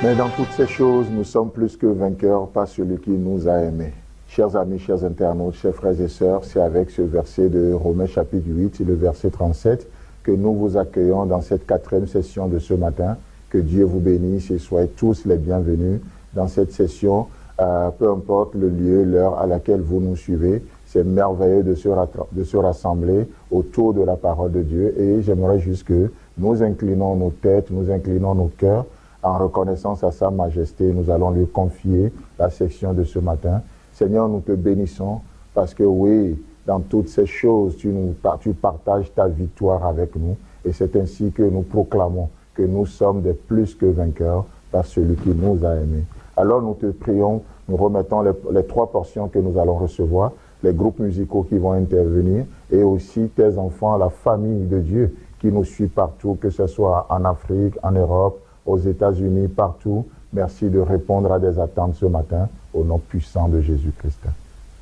Mais dans toutes ces choses, nous sommes plus que vainqueurs par celui qui nous a aimés. Chers amis, chers internautes, chers frères et sœurs, c'est avec ce verset de Romains chapitre 8, le verset 37, que nous vous accueillons dans cette 4e session de ce matin. Que Dieu vous bénisse et soyez tous les bienvenus dans cette session, peu importe le lieu, l'heure à laquelle vous nous suivez. C'est merveilleux de se rassembler autour de la parole de Dieu, et j'aimerais juste que nous inclinons nos têtes, nous inclinons nos cœurs en reconnaissance à sa majesté. Nous allons lui confier la section de ce matin. Seigneur, nous te bénissons parce que oui, dans toutes ces choses, tu partages ta victoire avec nous, et c'est ainsi que nous proclamons que nous sommes des plus que vainqueurs par celui qui nous a aimés. Alors nous te prions, nous remettons les 3 portions que nous allons recevoir, les groupes musicaux qui vont intervenir, et aussi tes enfants, la famille de Dieu qui nous suit partout, que ce soit en Afrique, en Europe, aux États-Unis, partout. Merci de répondre à des attentes ce matin, au nom puissant de Jésus-Christ.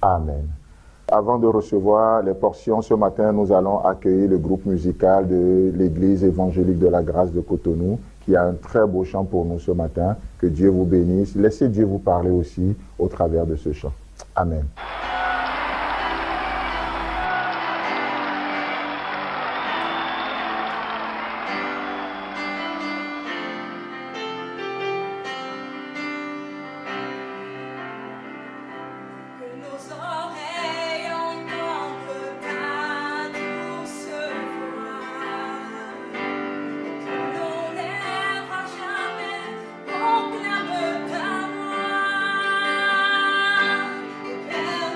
Amen. Avant de recevoir les portions ce matin, nous allons accueillir le groupe musical de l'Église évangélique de la grâce de Cotonou, qui a un très beau chant pour nous ce matin. Que Dieu vous bénisse. Laissez Dieu vous parler aussi au travers de ce chant. Amen. Père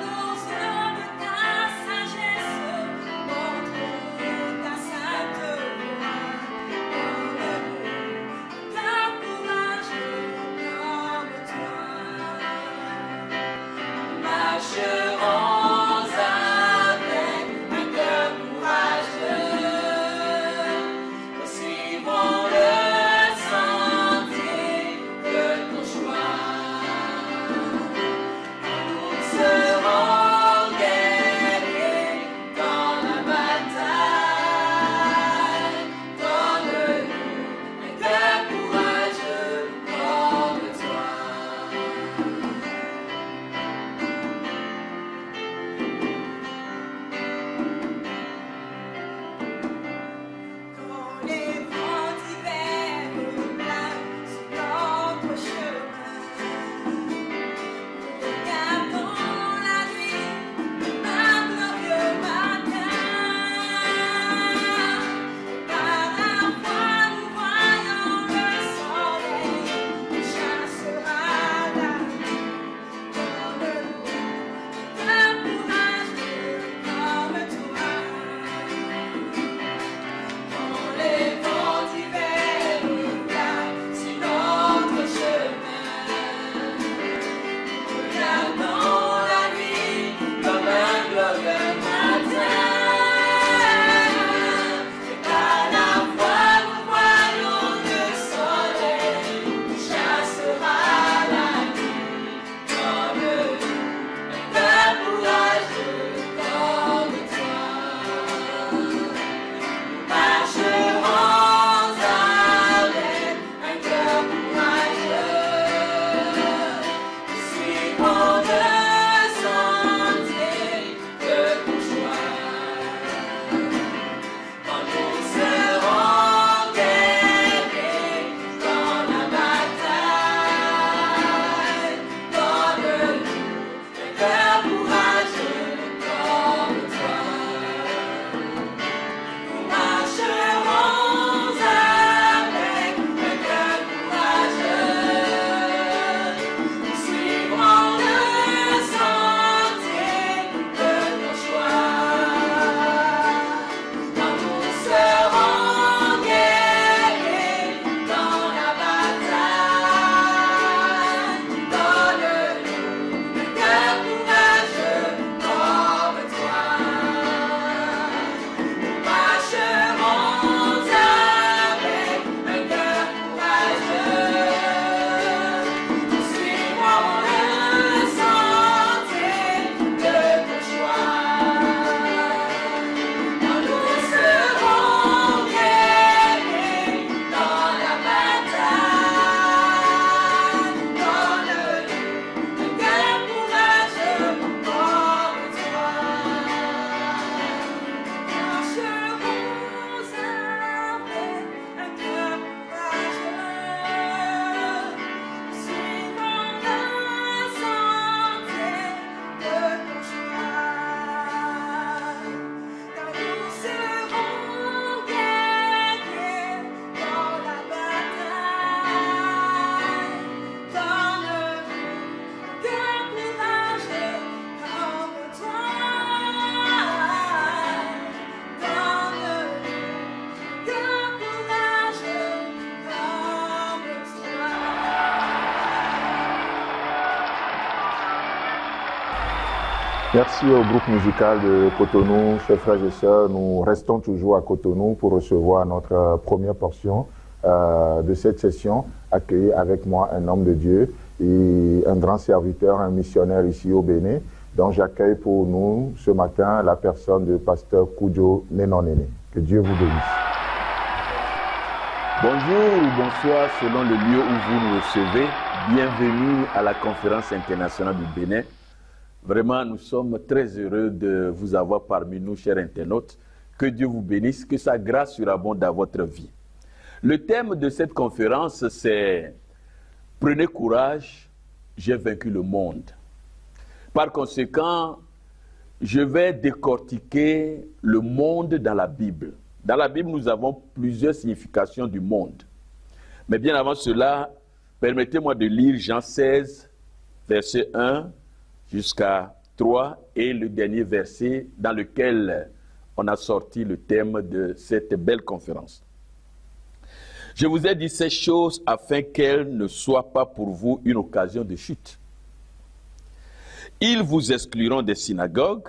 Merci au groupe musical de Cotonou, chers frères et sœurs. Nous restons toujours à Cotonou pour recevoir notre première portion de cette session, accueillir avec moi un homme de Dieu et un grand serviteur, un missionnaire ici au Bénin. Donc j'accueille pour nous ce matin la personne de pasteur Koudjo Nenonene. Que Dieu vous bénisse. Bonjour ou bonsoir selon le lieu où vous nous recevez. Bienvenue à la conférence internationale du Bénin. Vraiment, nous sommes très heureux de vous avoir parmi nous, chers internautes. Que Dieu vous bénisse, que sa grâce surabonde dans votre vie. Le thème de cette conférence, c'est « Prenez courage, j'ai vaincu le monde ». Par conséquent, je vais décortiquer le monde dans la Bible. Dans la Bible, nous avons plusieurs significations du monde. Mais bien avant cela, permettez-moi de lire Jean 16, verset 1 jusqu'à 3 et le dernier verset dans lequel on a sorti le thème de cette belle conférence. Je vous ai dit ces choses afin qu'elles ne soient pas pour vous une occasion de chute. Ils vous excluront des synagogues,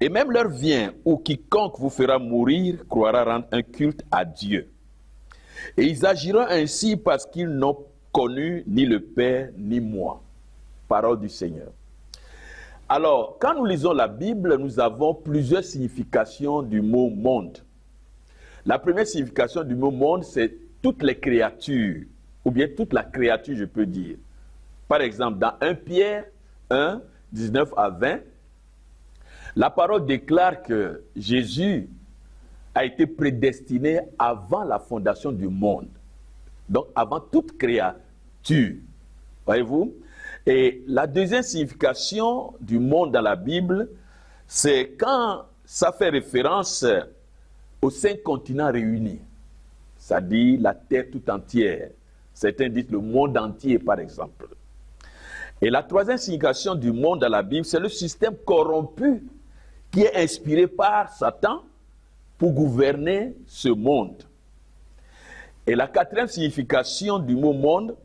et même l'heure vient où quiconque vous fera mourir croira rendre un culte à Dieu. Et ils agiront ainsi parce qu'ils n'ont connu ni le Père ni moi. Parole du Seigneur. Alors, quand nous lisons la Bible, nous avons plusieurs significations du mot monde. La première signification du mot monde, c'est toutes les créatures, ou bien toute la créature, je peux dire. Par exemple, dans 1 Pierre 1, 19 à 20, la parole déclare que Jésus a été prédestiné avant la fondation du monde. Donc, avant toute créature. Voyez-vous? Et la deuxième signification du monde dans la Bible, c'est quand ça fait référence aux 5 continents réunis. C'est-à-dire la terre tout entière. Certains disent le monde entier, par exemple. Et la troisième signification du monde dans la Bible, c'est le système corrompu qui est inspiré par Satan pour gouverner ce monde. Et la quatrième signification du mot monde,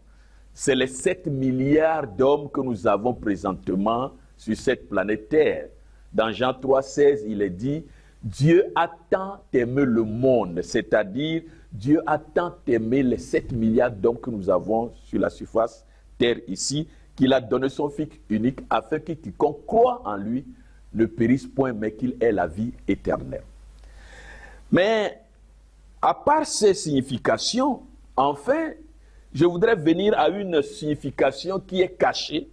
c'est les 7 milliards d'hommes que nous avons présentement sur cette planète Terre. Dans Jean 3, 16, il est dit « Dieu a tant aimé le monde », c'est-à-dire Dieu a tant aimé les 7 milliards d'hommes que nous avons sur la surface Terre ici, qu'il a donné son Fils unique afin que quiconque croit en lui ne périsse point, mais qu'il ait la vie éternelle. Mais à part ces significations, enfin, je voudrais venir à une signification qui est cachée,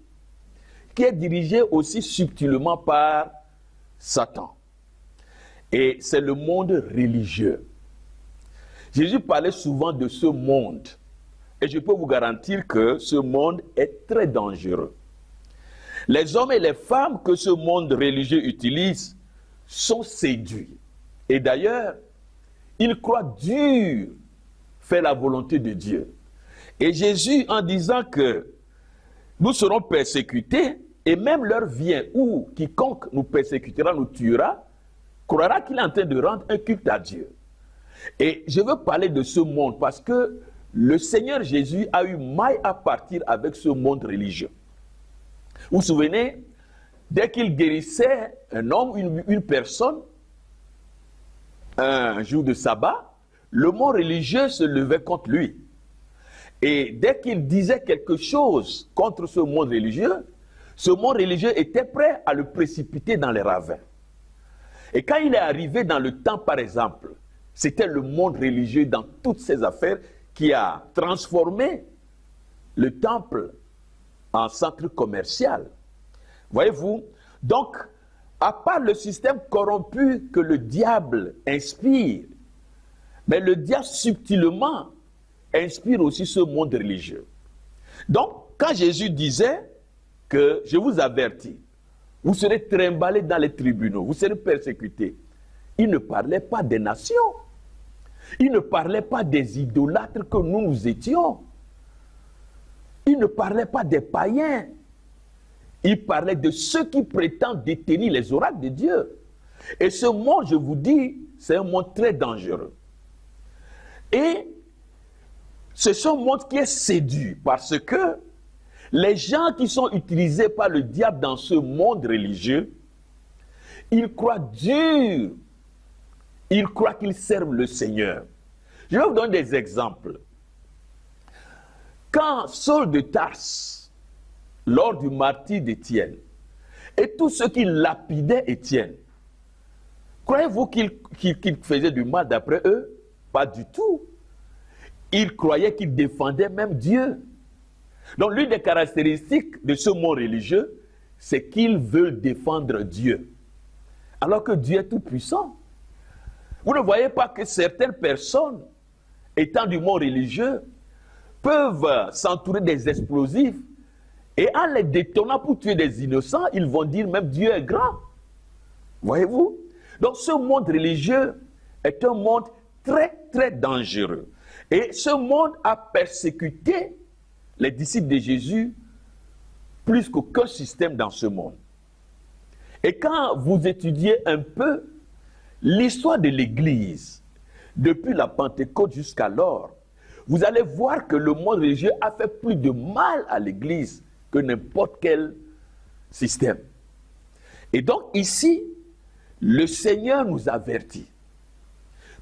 qui est dirigée aussi subtilement par Satan. Et c'est le monde religieux. Jésus parlait souvent de ce monde. Et je peux vous garantir que ce monde est très dangereux. Les hommes et les femmes que ce monde religieux utilise sont séduits. Et d'ailleurs, ils croient dur faire la volonté de Dieu. Et Jésus, en disant que nous serons persécutés, et même l'heure vient où quiconque nous persécutera, nous tuera, croira qu'il est en train de rendre un culte à Dieu. Et je veux parler de ce monde parce que le Seigneur Jésus a eu maille à partir avec ce monde religieux. Vous vous souvenez, dès qu'il guérissait un homme, une personne, un jour de sabbat, le monde religieux se levait contre lui. Et dès qu'il disait quelque chose contre ce monde religieux était prêt à le précipiter dans les ravins. Et quand il est arrivé dans le temps, par exemple, c'était le monde religieux dans toutes ses affaires qui a transformé le temple en centre commercial. Voyez-vous? Donc, à part le système corrompu que le diable inspire, mais le diable subtilement inspire aussi ce monde religieux. Donc, quand Jésus disait que je vous avertis, vous serez trimballés dans les tribunaux, vous serez persécutés, il ne parlait pas des nations. Il ne parlait pas des idolâtres que nous étions. Il ne parlait pas des païens. Il parlait de ceux qui prétendent détenir les oracles de Dieu. Et ce monde, je vous dis, c'est un monde très dangereux. Et c'est un monde qui est séduit parce que les gens qui sont utilisés par le diable dans ce monde religieux Ils croient dur. Ils croient qu'ils servent le Seigneur. Je vais vous donner des exemples. Quand Saul de Tarse, lors du martyre d'Étienne, et tous ceux qui lapidaient Étienne, croyez-vous qu'ils faisaient du mal d'après eux? Pas du tout. Ils croyaient qu'ils défendaient même Dieu. Donc l'une des caractéristiques de ce monde religieux, c'est qu'ils veulent défendre Dieu. Alors que Dieu est tout puissant. Vous ne voyez pas que certaines personnes, étant du monde religieux, peuvent s'entourer des explosifs et en les détonnant pour tuer des innocents, ils vont dire même Dieu est grand. Voyez-vous? Donc ce monde religieux est un monde très très dangereux. Et ce monde a persécuté les disciples de Jésus plus qu'aucun système dans ce monde. Et quand vous étudiez un peu l'histoire de l'Église, depuis la Pentecôte jusqu'alors, vous allez voir que le monde religieux a fait plus de mal à l'Église que n'importe quel système. Et donc ici, le Seigneur nous avertit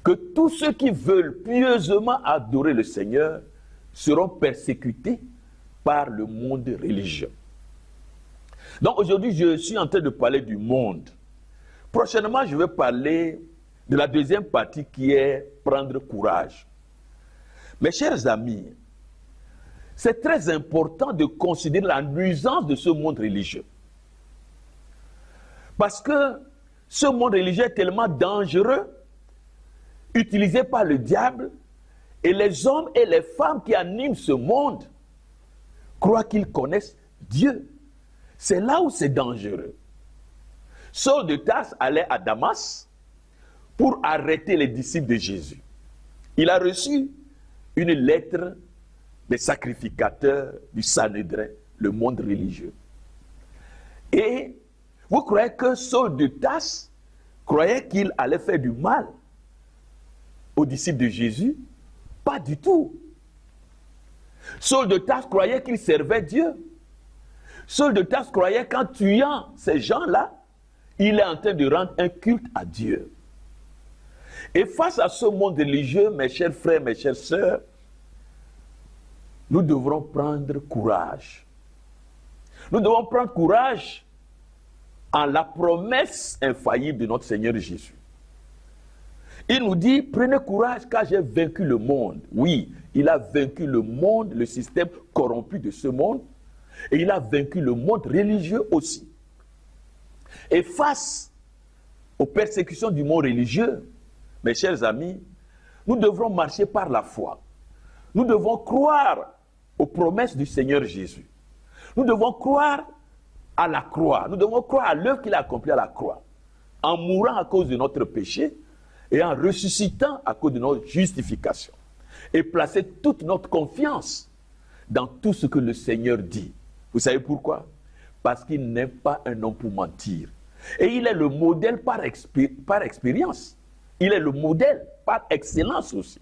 que tous ceux qui veulent pieusement adorer le Seigneur seront persécutés par le monde religieux. Donc aujourd'hui, je suis en train de parler du monde. Prochainement, je vais parler de la deuxième partie qui est prendre courage. Mes chers amis, c'est très important de considérer la nuisance de ce monde religieux. Parce que ce monde religieux est tellement dangereux, utilisé par le diable, et les hommes et les femmes qui animent ce monde croient qu'ils connaissent Dieu. C'est là où c'est dangereux. Saul de Tarse allait à Damas pour arrêter les disciples de Jésus. Il a reçu une lettre des sacrificateurs du Sanhédrin, le monde religieux. Et vous croyez que Saul de Tarse croyait qu'il allait faire du mal aux disciples de Jésus? Pas du tout. Saul de Tarse croyait qu'il servait Dieu. Saul de Tarse croyait qu'en tuant ces gens-là, il est en train de rendre un culte à Dieu. Et face à ce monde religieux, mes chers frères, mes chères sœurs, nous devrons prendre courage. Nous devons prendre courage en la promesse infaillible de notre Seigneur Jésus. Il nous dit, prenez courage car j'ai vaincu le monde. Oui, il a vaincu le monde, le système corrompu de ce monde, et il a vaincu le monde religieux aussi. Et face aux persécutions du monde religieux, mes chers amis, nous devrons marcher par la foi. Nous devons croire aux promesses du Seigneur Jésus. Nous devons croire à la croix. Nous devons croire à l'œuvre qu'il a accomplie à la croix. En mourant à cause de notre péché et en ressuscitant à cause de notre justification. Et placer toute notre confiance dans tout ce que le Seigneur dit. Vous savez pourquoi? Parce qu'il n'est pas un homme pour mentir. Et il est le modèle par expérience. Il est le modèle par excellence aussi.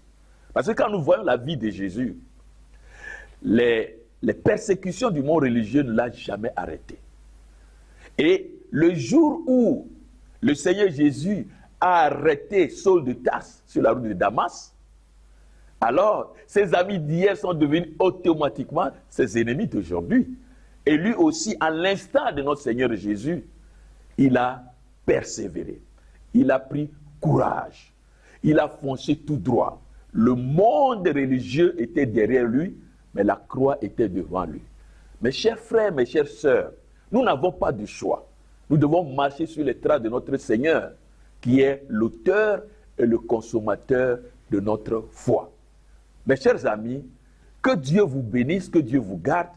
Parce que quand nous voyons la vie de Jésus, les persécutions du monde religieux ne l'ont jamais arrêté. Et le jour où le Seigneur Jésus a arrêté Saul de Tarse sur la route de Damas, alors ses amis d'hier sont devenus automatiquement ses ennemis d'aujourd'hui. Et lui aussi, à l'instant de notre Seigneur Jésus, il a persévéré. Il a pris courage. Il a foncé tout droit. Le monde religieux était derrière lui, mais la croix était devant lui. Mes chers frères, mes chères sœurs, nous n'avons pas de choix. Nous devons marcher sur les traces de notre Seigneur, qui est l'auteur et le consommateur de notre foi. Mes chers amis, que Dieu vous bénisse, que Dieu vous garde.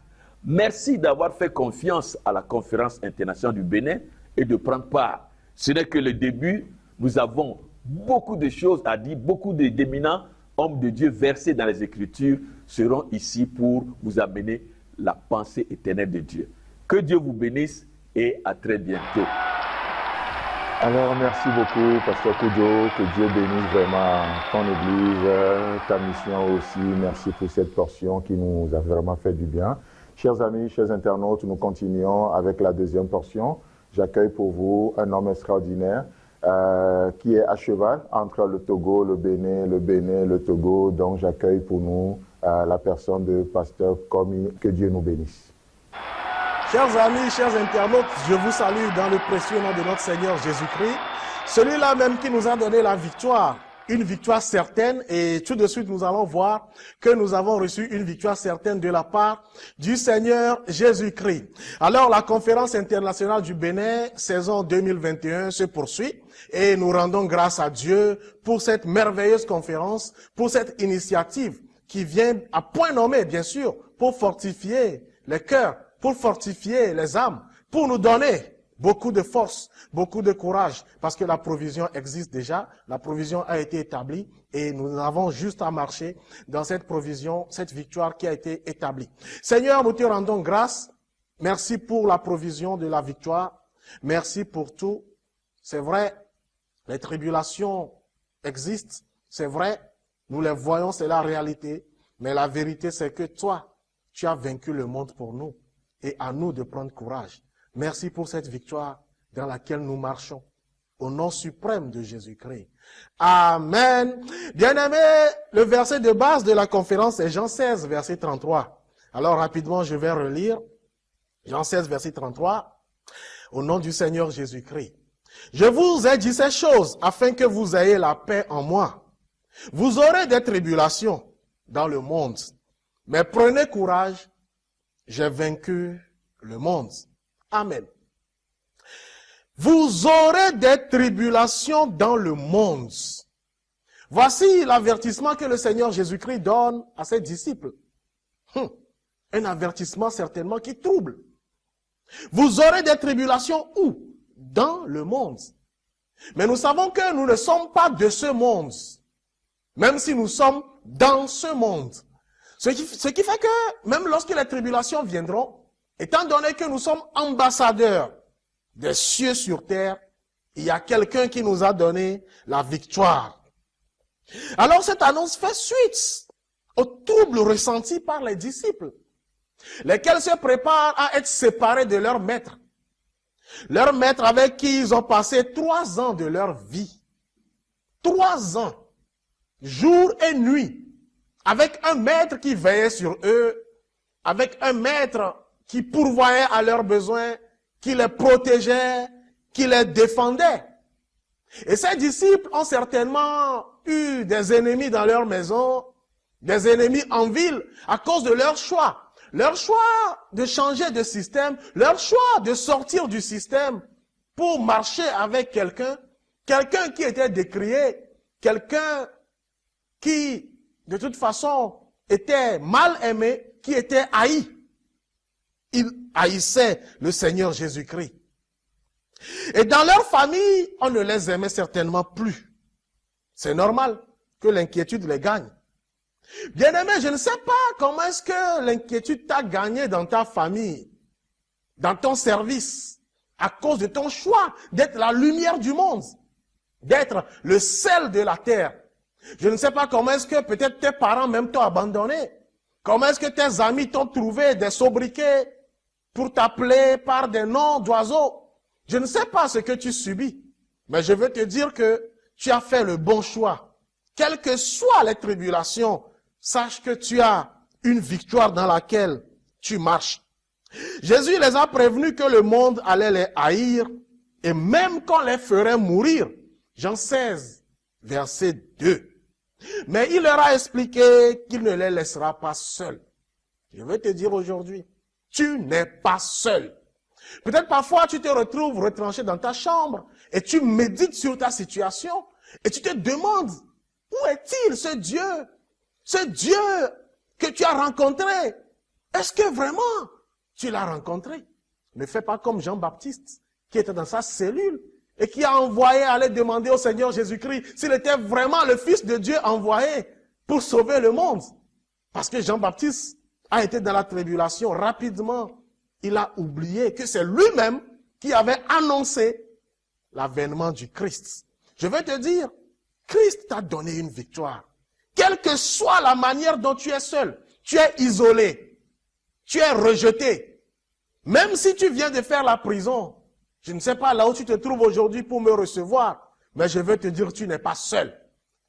Merci d'avoir fait confiance à la conférence internationale du Bénin et de prendre part. Ce n'est que le début. Nous avons beaucoup de choses à dire, beaucoup d'éminents hommes de Dieu versés dans les Écritures seront ici pour vous amener la pensée éternelle de Dieu. Que Dieu vous bénisse et à très bientôt. Alors, merci beaucoup, Pasteur Koudjo. Que Dieu bénisse vraiment ton Église, ta mission aussi. Merci pour cette portion qui nous a vraiment fait du bien. Chers amis, chers internautes, nous continuons avec la deuxième portion. j'accueille pour vous un homme extraordinaire qui est à cheval entre le Togo, le Bénin, le Togo. Donc j'accueille pour nous la personne de Pasteur Komi. Que Dieu nous bénisse. Chers amis, chers internautes, je vous salue dans le précieux nom de notre Seigneur Jésus-Christ, celui-là même qui nous a donné la victoire, une victoire certaine, et tout de suite nous allons voir que nous avons reçu une victoire certaine de la part du Seigneur Jésus-Christ. Alors la conférence internationale du Bénin, saison 2021, se poursuit, et nous rendons grâce à Dieu pour cette merveilleuse conférence, pour cette initiative qui vient à point nommé, bien sûr, pour fortifier les cœurs, pour fortifier les âmes, pour nous donner beaucoup de force, beaucoup de courage, parce que la provision existe déjà, la provision a été établie et nous avons juste à marcher dans cette provision, cette victoire qui a été établie. Seigneur, nous te rendons grâce. Merci pour la provision de la victoire. Merci pour tout. C'est vrai, les tribulations existent. C'est vrai, nous les voyons, c'est la réalité. Mais la vérité, c'est que toi, tu as vaincu le monde pour nous. Et à nous de prendre courage. Merci pour cette victoire dans laquelle nous marchons. Au nom suprême de Jésus-Christ. Amen. Bien-aimés, le verset de base de la conférence est Jean 16, verset 33. Alors rapidement, je vais relire Jean 16, verset 33. Au nom du Seigneur Jésus-Christ. Je vous ai dit ces choses afin que vous ayez la paix en moi. Vous aurez des tribulations dans le monde. Mais prenez courage. J'ai vaincu le monde. Amen. Vous aurez des tribulations dans le monde. Voici l'avertissement que le Seigneur Jésus-Christ donne à ses disciples. Un avertissement certainement qui trouble. Vous aurez des tribulations où? Dans le monde. Mais nous savons que nous ne sommes pas de ce monde. Même si nous sommes dans ce monde. Ce qui fait que, même lorsque les tribulations viendront, étant donné que nous sommes ambassadeurs des cieux sur terre, il y a quelqu'un qui nous a donné la victoire. Alors cette annonce fait suite aux troubles ressentis par les disciples, lesquels se préparent à être séparés de leur maître. Leur maître avec qui ils ont passé 3 ans de leur vie. 3 ans, jour et nuit. Avec un maître qui veillait sur eux, avec un maître qui pourvoyait à leurs besoins, qui les protégeait, qui les défendait. Et ces disciples ont certainement eu des ennemis dans leur maison, des ennemis en ville, à cause de leur choix. Leur choix de changer de système, leur choix de sortir du système pour marcher avec quelqu'un qui était décrié, quelqu'un qui de toute façon, était mal aimé, qui était haï. Ils haïssaient le Seigneur Jésus-Christ. Et dans leur famille, on ne les aimait certainement plus. C'est normal que l'inquiétude les gagne. Bien-aimé, je ne sais pas comment est-ce que l'inquiétude t'a gagné dans ta famille, dans ton service, à cause de ton choix d'être la lumière du monde, d'être le sel de la terre. Je ne sais pas comment est-ce que peut-être tes parents même t'ont abandonné. Comment est-ce que tes amis t'ont trouvé des sobriquets pour t'appeler par des noms d'oiseaux. Je ne sais pas ce que tu subis, mais je veux te dire que tu as fait le bon choix. Quelles que soient les tribulations, sache que tu as une victoire dans laquelle tu marches. Jésus les a prévenus que le monde allait les haïr et même qu'on les ferait mourir. Jean 16, verset 2. Mais il leur a expliqué qu'il ne les laissera pas seuls. Je veux te dire aujourd'hui, tu n'es pas seul. Peut-être parfois tu te retrouves retranché dans ta chambre et tu médites sur ta situation et tu te demandes, où est-il ce Dieu que tu as rencontré? Est-ce que vraiment tu l'as rencontré? Ne fais pas comme Jean-Baptiste qui était dans sa cellule et qui a envoyé aller demander au Seigneur Jésus-Christ s'il était vraiment le Fils de Dieu envoyé pour sauver le monde. Parce que Jean-Baptiste a été dans la tribulation rapidement. Il a oublié que c'est lui-même qui avait annoncé l'avènement du Christ. Je veux te dire, Christ t'a donné une victoire. Quelle que soit la manière dont tu es seul, tu es isolé, tu es rejeté. Même si tu viens de faire la prison, Je ne sais pas là où tu te trouves aujourd'hui pour me recevoir, mais je veux te dire, tu n'es pas seul.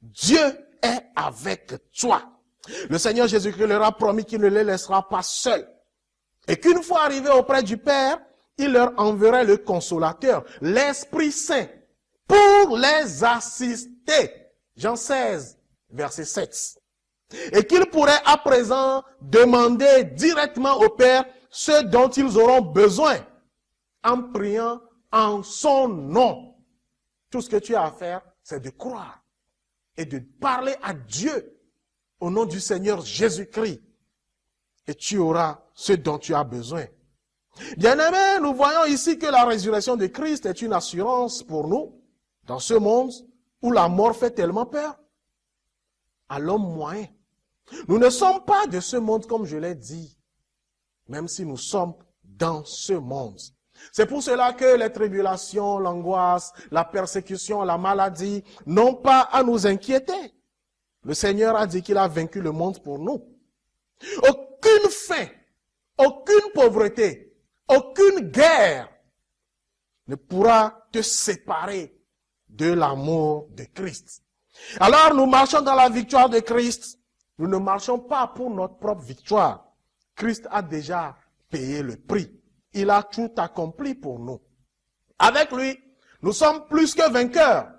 Dieu est avec toi. Le Seigneur Jésus-Christ leur a promis qu'il ne les laissera pas seuls. Et qu'une fois arrivés auprès du Père, il leur enverrait le Consolateur, l'Esprit Saint, pour les assister. Jean 16, verset 7. Et qu'ils pourraient à présent demander directement au Père ce dont ils auront besoin, en priant en son nom. Tout ce que tu as à faire, c'est de croire et de parler à Dieu au nom du Seigneur Jésus-Christ. Et tu auras ce dont tu as besoin. Bien-aimés, nous voyons ici que la résurrection de Christ est une assurance pour nous dans ce monde où la mort fait tellement peur à l'homme moyen. Nous ne sommes pas de ce monde comme je l'ai dit, même si nous sommes dans ce monde. C'est pour cela que les tribulations, l'angoisse, la persécution, la maladie n'ont pas à nous inquiéter. Le Seigneur a dit qu'il a vaincu le monde pour nous. Aucune faim, aucune pauvreté, aucune guerre ne pourra te séparer de l'amour de Christ. Alors nous marchons dans la victoire de Christ. Nous ne marchons pas pour notre propre victoire. Christ a déjà payé le prix. Il a tout accompli pour nous. Avec lui, nous sommes plus que vainqueurs,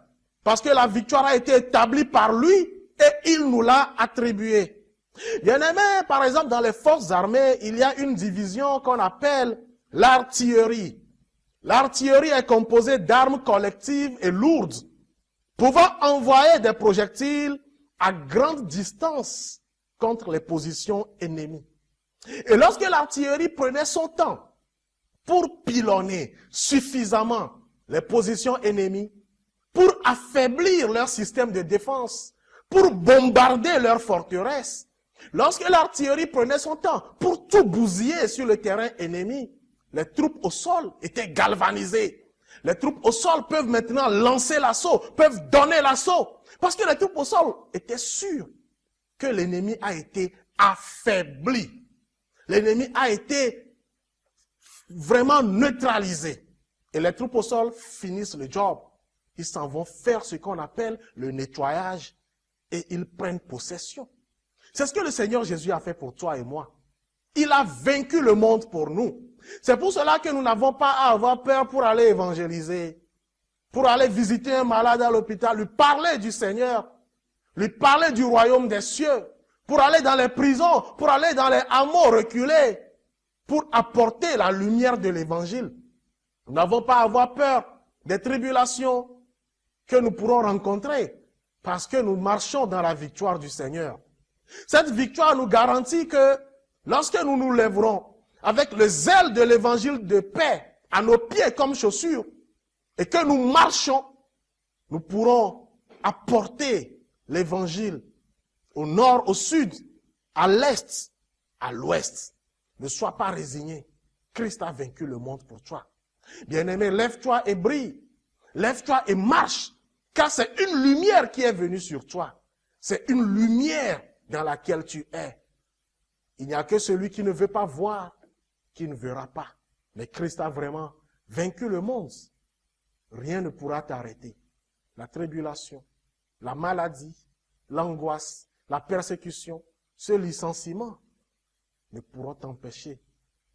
parce que la victoire a été établie par lui et il nous l'a attribuée. Bien-aimés, par exemple, dans les forces armées, il y a une division qu'on appelle l'artillerie. L'artillerie est composée d'armes collectives et lourdes, pouvant envoyer des projectiles à grande distance contre les positions ennemies. Et lorsque l'artillerie prenait son temps pour pilonner suffisamment les positions ennemies, pour affaiblir leur système de défense, pour bombarder leurs forteresses, lorsque l'artillerie prenait son temps pour tout bousiller sur le terrain ennemi, les troupes au sol étaient galvanisées. Les troupes au sol peuvent maintenant lancer l'assaut, peuvent donner l'assaut, parce que les troupes au sol étaient sûres que l'ennemi a été affaibli. L'ennemi a été vraiment neutralisé. Et les troupes au sol finissent le job. Ils s'en vont faire ce qu'on appelle le nettoyage et ils prennent possession. C'est ce que le Seigneur Jésus a fait pour toi et moi. Il a vaincu le monde pour nous. C'est pour cela que nous n'avons pas à avoir peur pour aller évangéliser, pour aller visiter un malade à l'hôpital, lui parler du Seigneur, lui parler du royaume des cieux, pour aller dans les prisons, pour aller dans les hameaux reculés, pour apporter la lumière de l'évangile. Nous n'avons pas à avoir peur des tribulations que nous pourrons rencontrer parce que nous marchons dans la victoire du Seigneur. Cette victoire nous garantit que lorsque nous nous lèverons avec le zèle de l'évangile de paix à nos pieds comme chaussures et que nous marchons, nous pourrons apporter l'évangile au nord, au sud, à l'est, à l'ouest. Ne sois pas résigné. Christ a vaincu le monde pour toi. Bien-aimé, lève-toi et brille. Lève-toi et marche. Car c'est une lumière qui est venue sur toi. C'est une lumière dans laquelle tu es. Il n'y a que celui qui ne veut pas voir, qui ne verra pas. Mais Christ a vraiment vaincu le monde. Rien ne pourra t'arrêter. La tribulation, la maladie, l'angoisse, la persécution, ce licenciement ne pourront t'empêcher.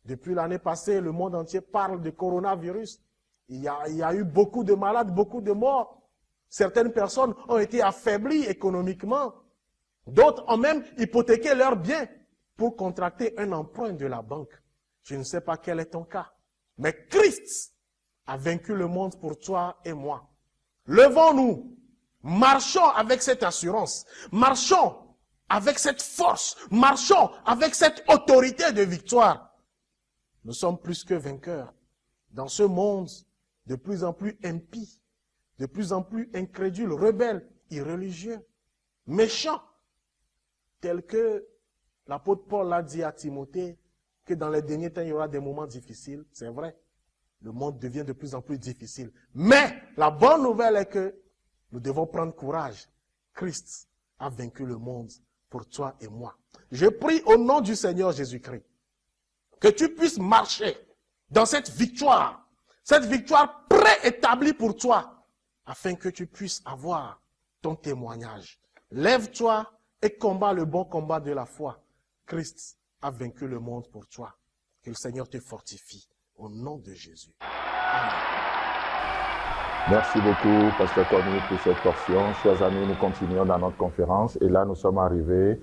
Depuis l'année passée, le monde entier parle de coronavirus. Il y a eu beaucoup de malades, beaucoup de morts. Certaines personnes ont été affaiblies économiquement. D'autres ont même hypothéqué leurs biens pour contracter un emprunt de la banque. Je ne sais pas quel est ton cas. Mais Christ a vaincu le monde pour toi et moi. Levons-nous. Marchons avec cette assurance. Marchons avec cette force. Marchons avec cette autorité de victoire. Nous sommes plus que vainqueurs. Dans ce monde de plus en plus impie, de plus en plus incrédule, rebelle, irreligieux, méchant, tel que l'apôtre Paul l'a dit à Timothée, que dans les derniers temps, il y aura des moments difficiles. C'est vrai. Le monde devient de plus en plus difficile. Mais la bonne nouvelle est que nous devons prendre courage. Christ a vaincu le monde pour toi et moi. Je prie au nom du Seigneur Jésus-Christ que tu puisses marcher dans cette victoire, Cette victoire préétablie pour toi, afin que tu puisses avoir ton témoignage. Lève-toi et combat le bon combat de la foi. Christ a vaincu le monde pour toi. Que le Seigneur te fortifie. Au nom de Jésus. Amen. Merci beaucoup, Pasteur Cornu, pour cette portion. Chers amis, nous continuons dans notre conférence. Et là, nous sommes arrivés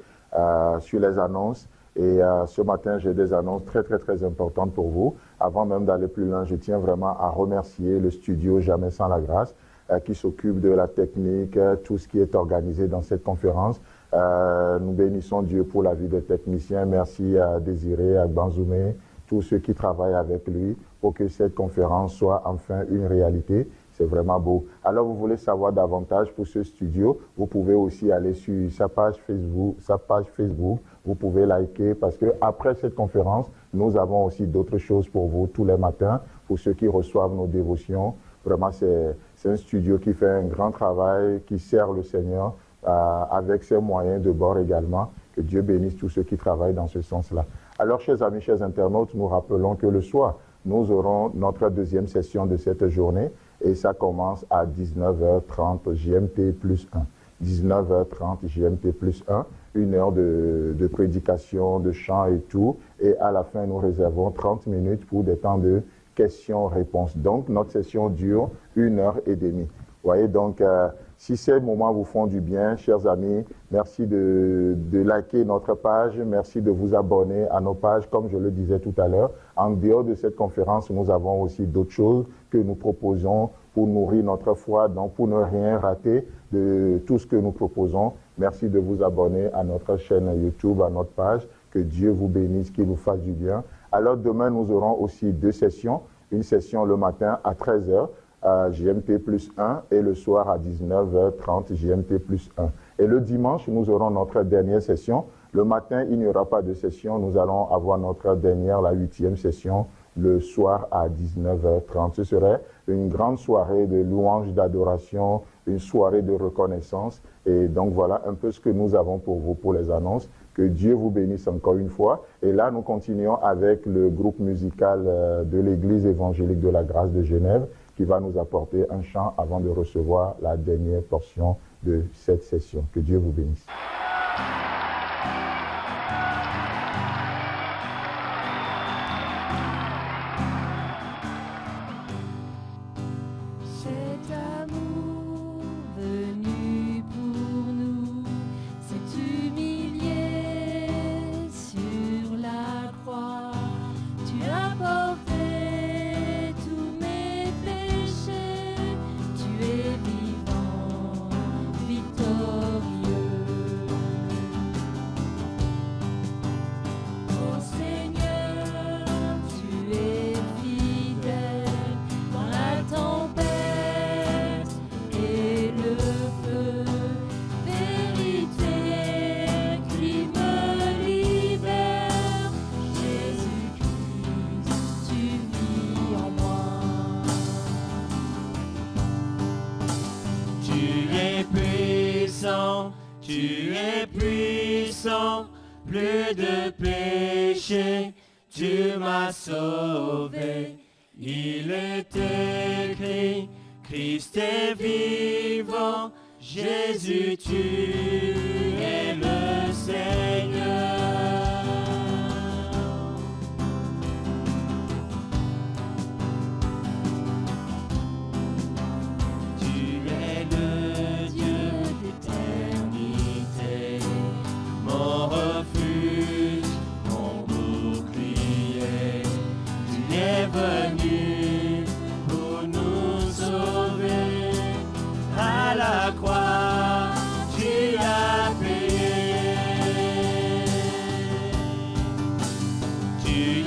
sur les annonces. Et ce matin, j'ai des annonces très importantes pour vous. Avant même d'aller plus loin, je tiens vraiment à remercier le studio Jamais sans la grâce qui s'occupe de la technique, tout ce qui est organisé dans cette conférence. Nous bénissons Dieu pour la vie des techniciens. Merci à Désiré, à Banzoumé, tous ceux qui travaillent avec lui pour que cette conférence soit enfin une réalité. C'est vraiment beau. Alors, vous voulez savoir davantage pour ce studio, vous pouvez aussi aller sur sa page Facebook. Vous pouvez liker parce que après cette conférence, nous avons aussi d'autres choses pour vous tous les matins, pour ceux qui reçoivent nos dévotions. Vraiment, c'est un studio qui fait un grand travail, qui sert le Seigneur avec ses moyens de bord également. Que Dieu bénisse tous ceux qui travaillent dans ce sens-là. Alors, chers amis, chers internautes, nous rappelons que le soir, nous aurons notre deuxième session de cette journée. Et ça commence à 19h30 GMT plus 1. 19h30 GMT plus 1, une heure de prédication, de chant et tout. Et à la fin, nous réservons 30 minutes pour des temps de questions-réponses. Donc, notre session dure 1h30. Vous voyez, donc, si ces moments vous font du bien, chers amis, merci de liker notre page, merci de vous abonner à nos pages, comme je le disais tout à l'heure. En dehors de cette conférence, nous avons aussi d'autres choses que nous proposons pour nourrir notre foi, donc pour ne rien rater de tout ce que nous proposons. Merci de vous abonner à notre chaîne YouTube, à notre page. Que Dieu vous bénisse, qu'il vous fasse du bien. Alors demain, nous aurons aussi deux sessions. Une session le matin à 13h. GMT plus 1 et le soir à 19h30 GMT plus 1. Et le dimanche, nous aurons notre dernière session. Le matin, il n'y aura pas de session. Nous allons avoir notre dernière, la 8e session, le soir à 19h30. Ce serait une grande soirée de louange, d'adoration, une soirée de reconnaissance. Et donc voilà un peu ce que nous avons pour vous pour les annonces. Que Dieu vous bénisse encore une fois. Et là, nous continuons avec le groupe musical de l'Église évangélique de la grâce de Genève, qui va nous apporter un chant avant de recevoir la dernière portion de cette session. Que Dieu vous bénisse. Cet amour venu pour nous s'est humilié sur la croix. Tu as porté tous mes péchés. Tu es vivant, victorieux. Oh Seigneur, tu es fidèle dans la tempête et le feu. Vérité qui me libère. Jésus-Christ, tu vis en moi. Tu es puissant, plus de péché, tu m'as sauvé. Il est écrit, Christ est vivant, Jésus tu es le Seigneur. Tu es le Dieu d'éternité, mon refuge, mon bouclier. Tu es venu pour nous sauver. À la croix, tu as payé. Tu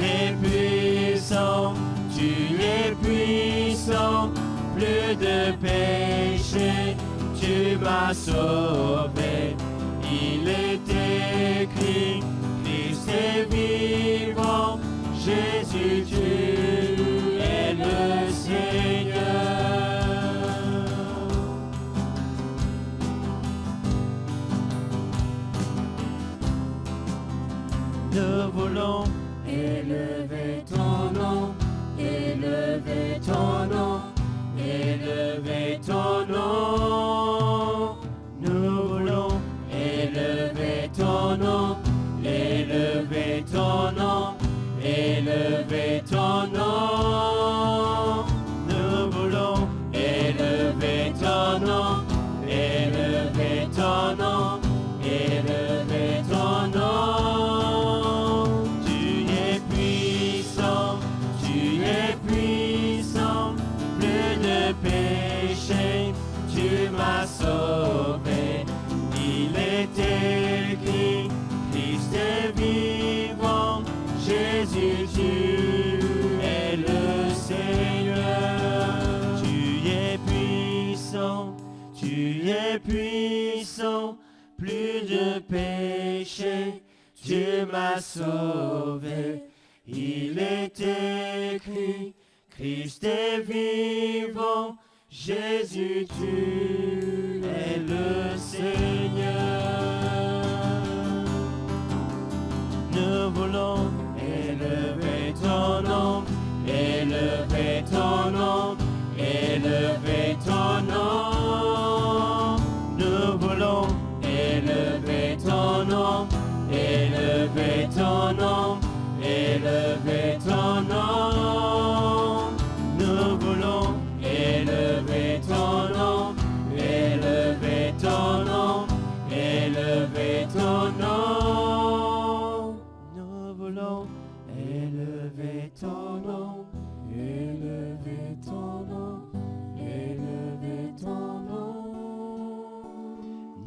es puissant, plus de péché, tu m'as sauvé. Il est écrit, Christ est vivant, Jésus tu es le Seigneur. Nous voulons élever ton nom, Élevez ton nom, élevez ton nom. Nous voulons élever ton nom, élever ton nom, élever ton nom. Nous voulons élever ton nom, élever ton nom, élever ton nom. Tu es puissant, plus de péché, tu m'as sauvé. Il est écrit, Christ est vivant, Jésus, tu es le Seigneur. Tu es puissant, plus de péché, tu m'as sauvé. Il est écrit, Christ est vivant, Jésus, tu es le Seigneur. Nous voulons élever ton nom, élever ton nom, élever ton nom. Nous voulons élever ton nom, élever ton nom, élever ton nom. Nous voulons élever ton nom, élever ton nom, élever ton nom. Nous voulons élever ton nom, élever ton nom, élever ton nom.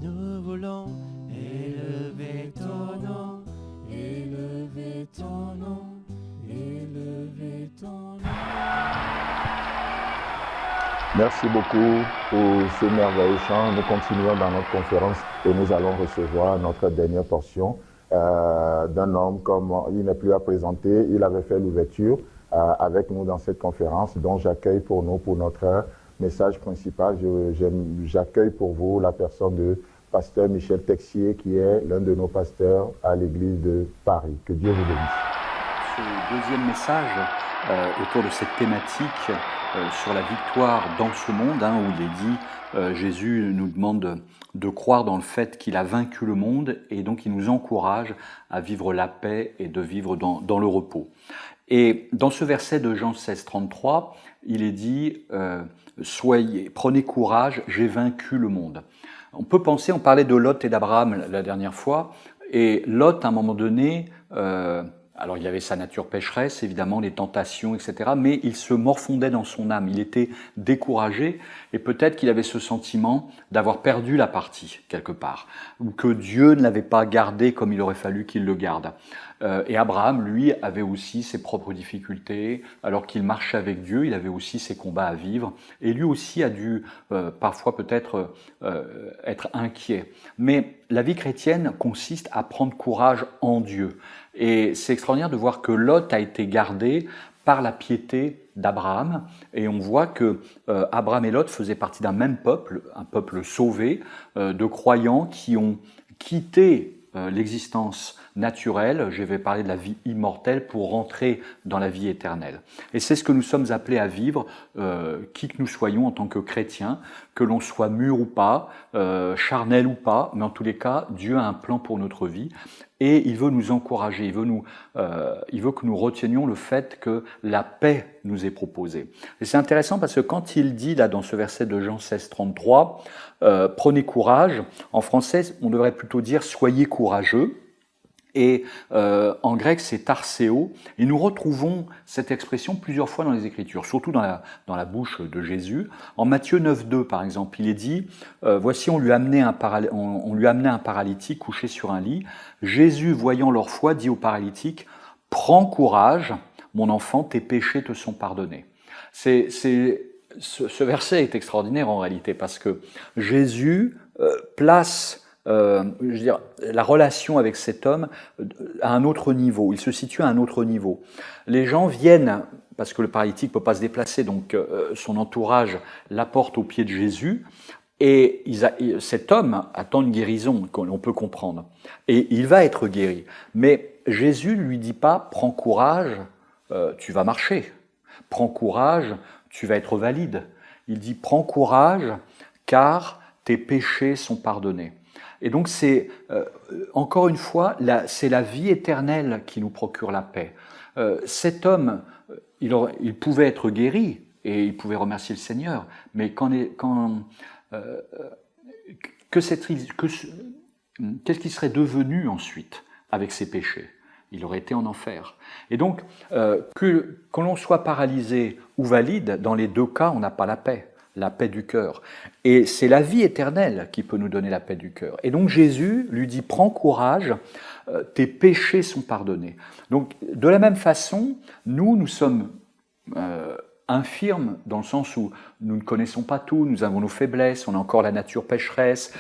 Nous voulons élever ton nom, élever ton nom, élever ton nom. Merci beaucoup pour ce merveilleux chant. Nous continuons dans notre conférence et nous allons recevoir notre dernière portion d'un homme comme il n'est plus à présenter. Il avait fait l'ouverture avec nous dans cette conférence, dont j'accueille pour nous, pour notre message principal, j'accueille pour vous la personne de pasteur Michel Texier, qui est l'un de nos pasteurs à l'église de Paris. Que Dieu vous bénisse. Ce deuxième message autour de cette thématique sur la victoire dans ce monde, où il est dit, Jésus nous demande de croire dans le fait qu'il a vaincu le monde, et donc il nous encourage à vivre la paix et de vivre dans le repos. Et dans ce verset de Jean 16, 33, il est dit prenez courage, j'ai vaincu le monde. On peut penser, on parlait de Lot et d'Abraham la dernière fois, et Lot, à un moment donné, alors il avait sa nature pécheresse, évidemment, les tentations, etc., mais il se morfondait dans son âme, il était découragé, et peut-être qu'il avait ce sentiment d'avoir perdu la partie, quelque part, ou que Dieu ne l'avait pas gardé comme il aurait fallu qu'il le garde. Et Abraham, lui, avait aussi ses propres difficultés, alors qu'il marchait avec Dieu, il avait aussi ses combats à vivre, et lui aussi a dû parfois peut-être être inquiet. Mais la vie chrétienne consiste à prendre courage en Dieu. Et c'est extraordinaire de voir que Lot a été gardé par la piété d'Abraham, et on voit que Abraham et Lot faisaient partie d'un même peuple, un peuple sauvé, de croyants qui ont quitté l'existence naturelle, je vais parler de la vie immortelle, pour rentrer dans la vie éternelle. Et c'est ce que nous sommes appelés à vivre, qui que nous soyons en tant que chrétiens, que l'on soit mûr ou pas, charnel ou pas, mais en tous les cas, Dieu a un plan pour notre vie, et il veut nous encourager, il veut que nous retenions le fait que la paix nous est proposée. Et c'est intéressant parce que quand il dit, là, dans ce verset de Jean 16, 33, prenez courage, en français, on devrait plutôt dire soyez courageux, et en grec c'est tarseo, et nous retrouvons cette expression plusieurs fois dans les Écritures, surtout dans la bouche de Jésus. En Matthieu 9,2 par exemple, il est dit voici on lui amenait un paralytique couché sur un lit. Jésus, voyant leur foi, dit au paralytique prends courage, mon enfant, tes péchés te sont pardonnés. Ce verset est extraordinaire en réalité, parce que Jésus place la relation avec cet homme à un autre niveau, il se situe à un autre niveau. Les gens viennent, parce que le paralytique ne peut pas se déplacer, donc son entourage l'apporte aux pieds de Jésus, et cet homme attend une guérison, qu'on peut comprendre, et il va être guéri. Mais Jésus ne lui dit pas « prends courage, tu vas marcher ». prends courage, tu vas être valide. Il dit prends courage car tes péchés sont pardonnés. Et donc c'est, encore une fois, c'est la vie éternelle qui nous procure la paix. Cet homme, il pouvait être guéri et il pouvait remercier le Seigneur, mais qu'est-ce qu'il serait devenu ensuite avec ses péchés? Il aurait été en enfer. Et donc, que l'on soit paralysé ou valide, dans les deux cas, on n'a pas la paix du cœur. Et c'est la vie éternelle qui peut nous donner la paix du cœur. Et donc Jésus lui dit, prends courage, tes péchés sont pardonnés. Donc, de la même façon, nous sommes infirmes dans le sens où nous ne connaissons pas tout, nous avons nos faiblesses, on a encore la nature pécheresse,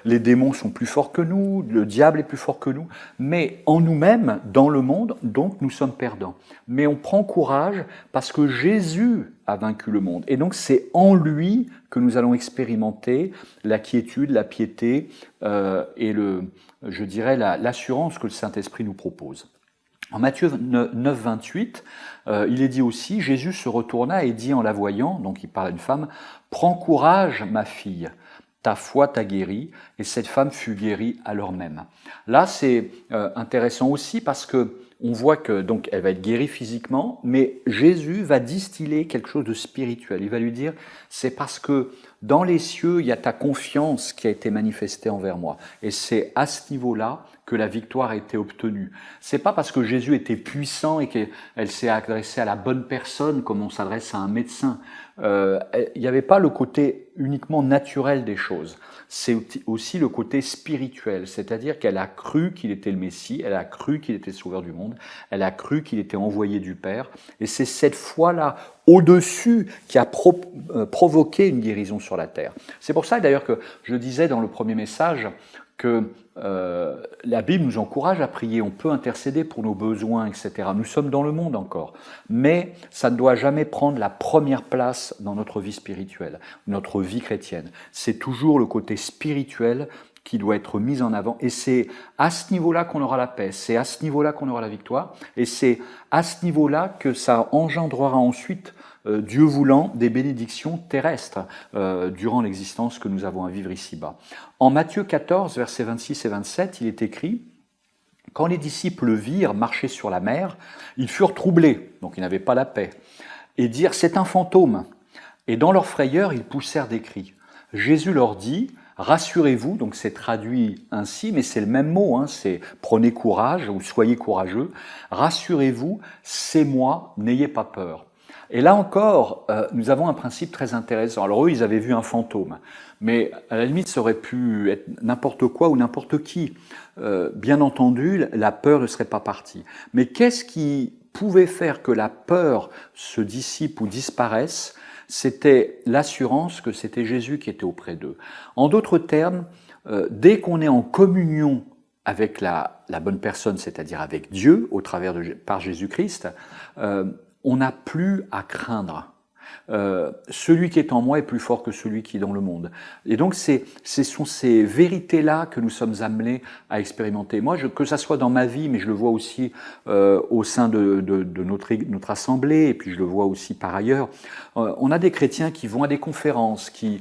les démons sont plus forts que nous, le diable est plus fort que nous, mais en nous-mêmes, dans le monde, donc nous sommes perdants. Mais on prend courage parce que Jésus a vaincu le monde. Et donc c'est en lui que nous allons expérimenter la quiétude, la piété et je dirais l'assurance que le Saint-Esprit nous propose. En Matthieu 9, 28, il est dit aussi, Jésus se retourna et dit en la voyant, donc il parle à une femme, « Prends courage, ma fille, ta foi t'a guérie », et cette femme fut guérie à l'heure même. Là, c'est intéressant aussi parce que on voit que donc elle va être guérie physiquement, mais Jésus va distiller quelque chose de spirituel. Il va lui dire, c'est parce que dans les cieux, il y a ta confiance qui a été manifestée envers moi. Et c'est à ce niveau-là que la victoire a été obtenue. C'est pas parce que Jésus était puissant et qu'elle s'est adressée à la bonne personne comme on s'adresse à un médecin. Il n'y avait pas le côté uniquement naturel des choses. C'est aussi le côté spirituel, c'est-à-dire qu'elle a cru qu'il était le Messie, elle a cru qu'il était sauveur du monde, elle a cru qu'il était envoyé du Père, et c'est cette foi-là au-dessus qui a provoqué une guérison sur la terre. C'est pour ça d'ailleurs que je disais dans le premier message que la Bible nous encourage à prier, on peut intercéder pour nos besoins, etc. Nous sommes dans le monde encore, mais ça ne doit jamais prendre la première place dans notre vie spirituelle, notre vie chrétienne. C'est toujours le côté spirituel qui doit être mis en avant, et c'est à ce niveau-là qu'on aura la paix, c'est à ce niveau-là qu'on aura la victoire, et c'est à ce niveau-là que ça engendrera ensuite, Dieu voulant, des bénédictions terrestres durant l'existence que nous avons à vivre ici-bas. En Matthieu 14, versets 26 et 27, il est écrit « Quand les disciples le virent marcher sur la mer, ils furent troublés, donc ils n'avaient pas la paix, et dirent « C'est un fantôme ». Et dans leur frayeur, ils poussèrent des cris. Jésus leur dit « Rassurez-vous », donc c'est traduit ainsi, mais c'est le même mot, hein, c'est « Prenez courage » ou « Soyez courageux ». « Rassurez-vous, c'est moi, n'ayez pas peur ». Et là encore, nous avons un principe très intéressant. Alors eux, ils avaient vu un fantôme, mais à la limite, ça aurait pu être n'importe quoi ou n'importe qui. Bien entendu, la peur ne serait pas partie. Mais qu'est-ce qui pouvait faire que la peur se dissipe ou disparaisse? C'était l'assurance que c'était Jésus qui était auprès d'eux. En d'autres termes, dès qu'on est en communion avec la bonne personne, c'est-à-dire avec Dieu, par Jésus-Christ, on n'a plus à craindre. Celui qui est en moi est plus fort que celui qui est dans le monde. Et donc, ce sont ces vérités-là que nous sommes amenés à expérimenter. Moi, que ça soit dans ma vie, mais je le vois aussi au sein de notre assemblée, et puis je le vois aussi par ailleurs. On a des chrétiens qui vont à des conférences, qui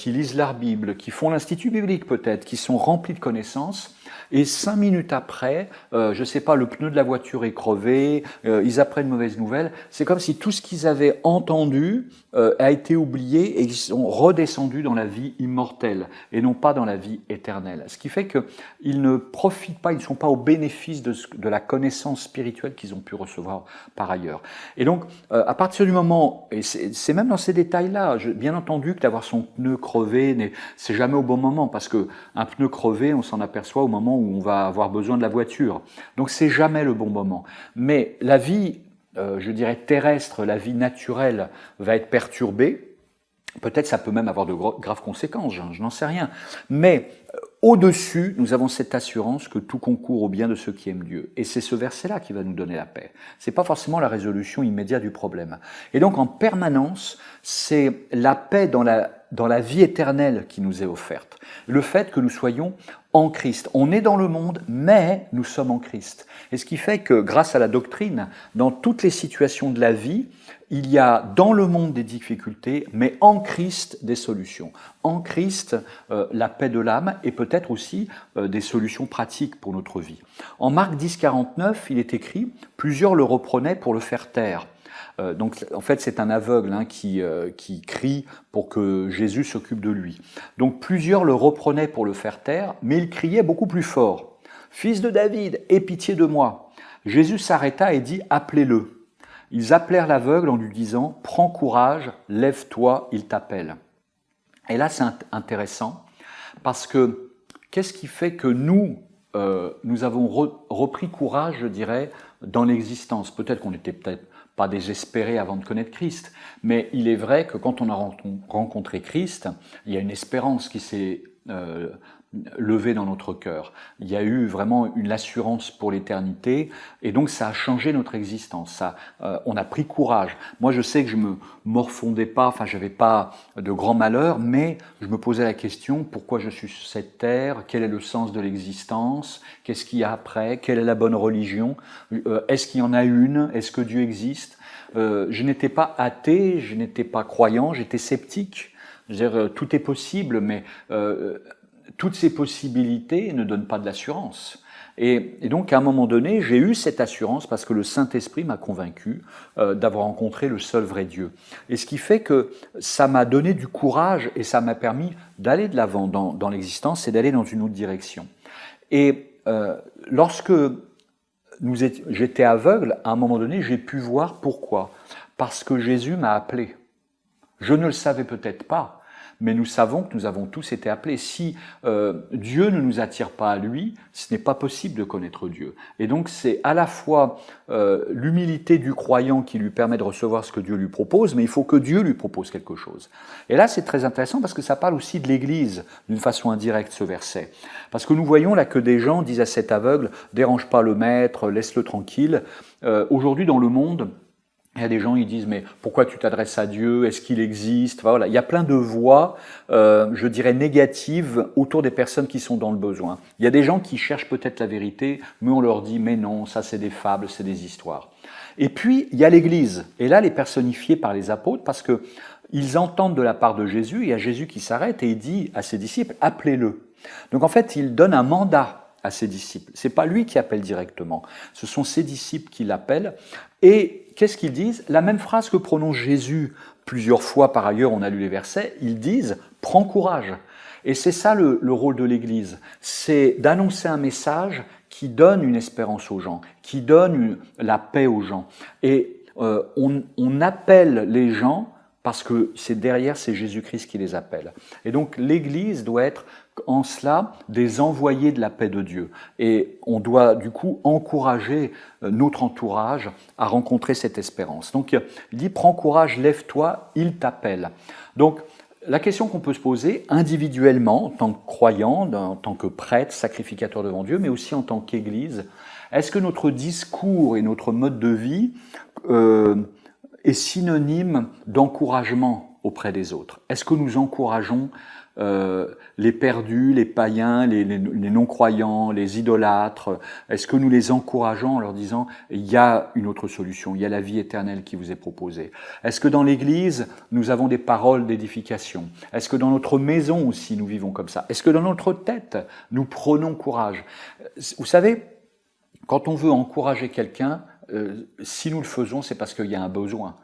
lisent leur Bible, qui font l'institut biblique peut-être, qui sont remplis de connaissances. Et 5 minutes après, je ne sais pas, le pneu de la voiture est crevé, ils apprennent une mauvaise nouvelle. C'est comme si tout ce qu'ils avaient entendu a été oublié et ils sont redescendus dans la vie immortelle et non pas dans la vie éternelle. Ce qui fait qu'ils ne profitent pas, ils ne sont pas au bénéfice de la connaissance spirituelle qu'ils ont pu recevoir par ailleurs. Et donc, à partir du moment, et c'est même dans ces détails-là, bien entendu que d'avoir son pneu crevé, c'est jamais au bon moment parce qu'un pneu crevé, on s'en aperçoit au moment où on va avoir besoin de la voiture. Donc c'est jamais le bon moment. Mais la vie, je dirais terrestre, la vie naturelle va être perturbée. Peut-être ça peut même avoir de graves conséquences, je n'en sais rien. Mais au-dessus, nous avons cette assurance que tout concourt au bien de ceux qui aiment Dieu. Et c'est ce verset-là qui va nous donner la paix. C'est pas forcément la résolution immédiate du problème. Et donc en permanence, c'est la paix dans la vie éternelle qui nous est offerte. Le fait que nous soyons en Christ. On est dans le monde, mais nous sommes en Christ. Et ce qui fait que grâce à la doctrine, dans toutes les situations de la vie, Il y a dans le monde des difficultés, mais en Christ des solutions. En Christ, la paix de l'âme et peut-être aussi des solutions pratiques pour notre vie. En Marc 10, 49, il est écrit « Plusieurs le reprenaient pour le faire taire ». Donc en fait c'est un aveugle qui crie pour que Jésus s'occupe de lui. Donc plusieurs le reprenaient pour le faire taire, mais il criait beaucoup plus fort. « Fils de David, aie pitié de moi !» Jésus s'arrêta et dit « Appelez-le ». Ils appelèrent l'aveugle en lui disant « Prends courage, lève-toi, il t'appelle ». Et là c'est intéressant parce que qu'est-ce qui fait que nous avons repris courage, je dirais, dans l'existence. Peut-être qu'on n'était peut-être pas désespéré avant de connaître Christ, mais il est vrai que quand on a rencontré Christ, il y a une espérance qui s'est levée dans notre cœur. Il y a eu vraiment une assurance pour l'éternité, et donc ça a changé notre existence. On a pris courage. Moi, je sais que je me morfondais pas, enfin, j'avais pas de grands malheurs, mais je me posais la question, pourquoi je suis sur cette terre? Quel est le sens de l'existence? Qu'est-ce qu'il y a après? Quelle est la bonne religion? Est-ce qu'il y en a une? Est-ce que Dieu existe? Je n'étais pas athée, je n'étais pas croyant, j'étais sceptique. Je veux dire, tout est possible, mais toutes ces possibilités ne donnent pas de l'assurance. Et donc, à un moment donné, j'ai eu cette assurance parce que le Saint-Esprit m'a convaincu d'avoir rencontré le seul vrai Dieu. Et ce qui fait que ça m'a donné du courage et ça m'a permis d'aller de l'avant dans l'existence et d'aller dans une autre direction. Et lorsque j'étais aveugle, à un moment donné, j'ai pu voir pourquoi. Parce que Jésus m'a appelé. Je ne le savais peut-être pas, mais nous savons que nous avons tous été appelés. Si Dieu ne nous attire pas à lui, ce n'est pas possible de connaître Dieu. Et donc c'est à la fois l'humilité du croyant qui lui permet de recevoir ce que Dieu lui propose, mais il faut que Dieu lui propose quelque chose. Et là c'est très intéressant parce que ça parle aussi de l'Église d'une façon indirecte, ce verset. Parce que nous voyons là que des gens disent à cet aveugle « dérange pas le maître, laisse-le tranquille ». Aujourd'hui dans le monde, il y a des gens qui disent « mais pourquoi tu t'adresses à Dieu? Est-ce qu'il existe ?» Voilà, il y a plein de voix, je dirais, négatives autour des personnes qui sont dans le besoin. Il y a des gens qui cherchent peut-être la vérité, mais on leur dit « mais non, ça c'est des fables, c'est des histoires ». Et puis, il y a l'Église. Et là, elle est personnifiée par les apôtres parce que ils entendent de la part de Jésus, il y a Jésus qui s'arrête et il dit à ses disciples « appelez-le ». Donc en fait, il donne un mandat à ses disciples. C'est pas lui qui appelle directement, ce sont ses disciples qui l'appellent. Et qu'est-ce qu'ils disent? La même phrase que prononce Jésus plusieurs fois, par ailleurs, on a lu les versets, ils disent « prends courage ». Et c'est ça le rôle de l'Église, c'est d'annoncer un message qui donne une espérance aux gens, qui donne la paix aux gens. Et on appelle les gens parce que derrière, c'est Jésus-Christ qui les appelle. Et donc l'Église doit être en cela des envoyés de la paix de Dieu. Et on doit du coup encourager notre entourage à rencontrer cette espérance. Donc il dit « prends courage, lève-toi, il t'appelle ». Donc la question qu'on peut se poser individuellement, en tant que croyant, en tant que prêtre, sacrificateur devant Dieu, mais aussi en tant qu'Église, est-ce que notre discours et notre mode de vie est synonyme d'encouragement auprès des autres? Est-ce que nous encourageons les perdus, les païens, les non-croyants, les idolâtres? Est-ce que nous les encourageons en leur disant « il y a une autre solution, il y a la vie éternelle qui vous est proposée » Est-ce que dans l'Église, nous avons des paroles d'édification? Est-ce que dans notre maison aussi, nous vivons comme ça? Est-ce que dans notre tête, nous prenons courage? Vous savez, quand on veut encourager quelqu'un, si nous le faisons, c'est parce qu'il y a un besoin.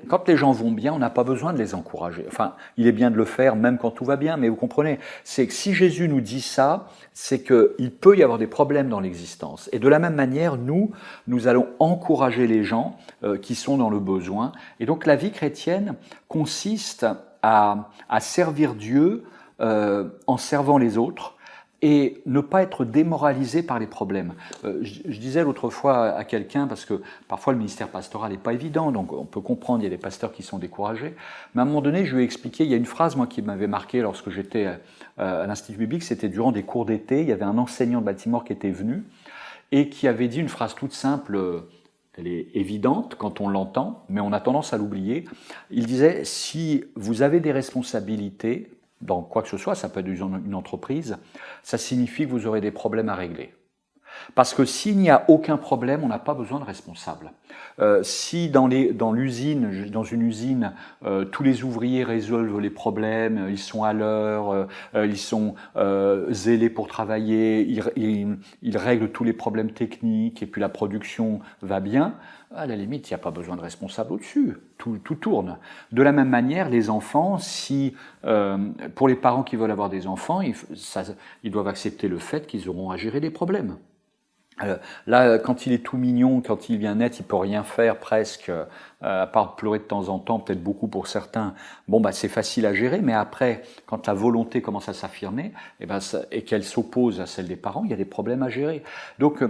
Quand les gens vont bien, on n'a pas besoin de les encourager. Enfin, il est bien de le faire même quand tout va bien, mais vous comprenez, c'est que si Jésus nous dit ça, c'est qu'il peut y avoir des problèmes dans l'existence. Et de la même manière, nous allons encourager les gens qui sont dans le besoin. Et donc la vie chrétienne consiste à servir Dieu en servant les autres, et ne pas être démoralisé par les problèmes. Je disais l'autre fois à quelqu'un, parce que parfois le ministère pastoral n'est pas évident, donc on peut comprendre, il y a des pasteurs qui sont découragés, mais à un moment donné, je lui ai expliqué, il y a une phrase moi qui m'avait marqué lorsque j'étais à l'Institut biblique, c'était durant des cours d'été, il y avait un enseignant de Baltimore qui était venu, et qui avait dit une phrase toute simple, elle est évidente quand on l'entend, mais on a tendance à l'oublier. Il disait, si vous avez des responsabilités, dans quoi que ce soit, ça peut être une entreprise, ça signifie que vous aurez des problèmes à régler. Parce que s'il n'y a aucun problème, on n'a pas besoin de responsable. Si dans une usine, tous les ouvriers résolvent les problèmes, ils sont à l'heure, ils sont zélés pour travailler, ils règlent tous les problèmes techniques et puis la production va bien, à la limite, il n'y a pas besoin de responsable au-dessus, tout tourne. De la même manière, les enfants, pour les parents qui veulent avoir des enfants, ils doivent accepter le fait qu'ils auront à gérer des problèmes. Là, quand il est tout mignon, quand il vient net, il peut rien faire presque, à part pleurer de temps en temps, peut-être beaucoup pour certains. Bon, c'est facile à gérer, mais après, quand la volonté commence à s'affirmer, et qu'elle s'oppose à celle des parents, il y a des problèmes à gérer. Donc,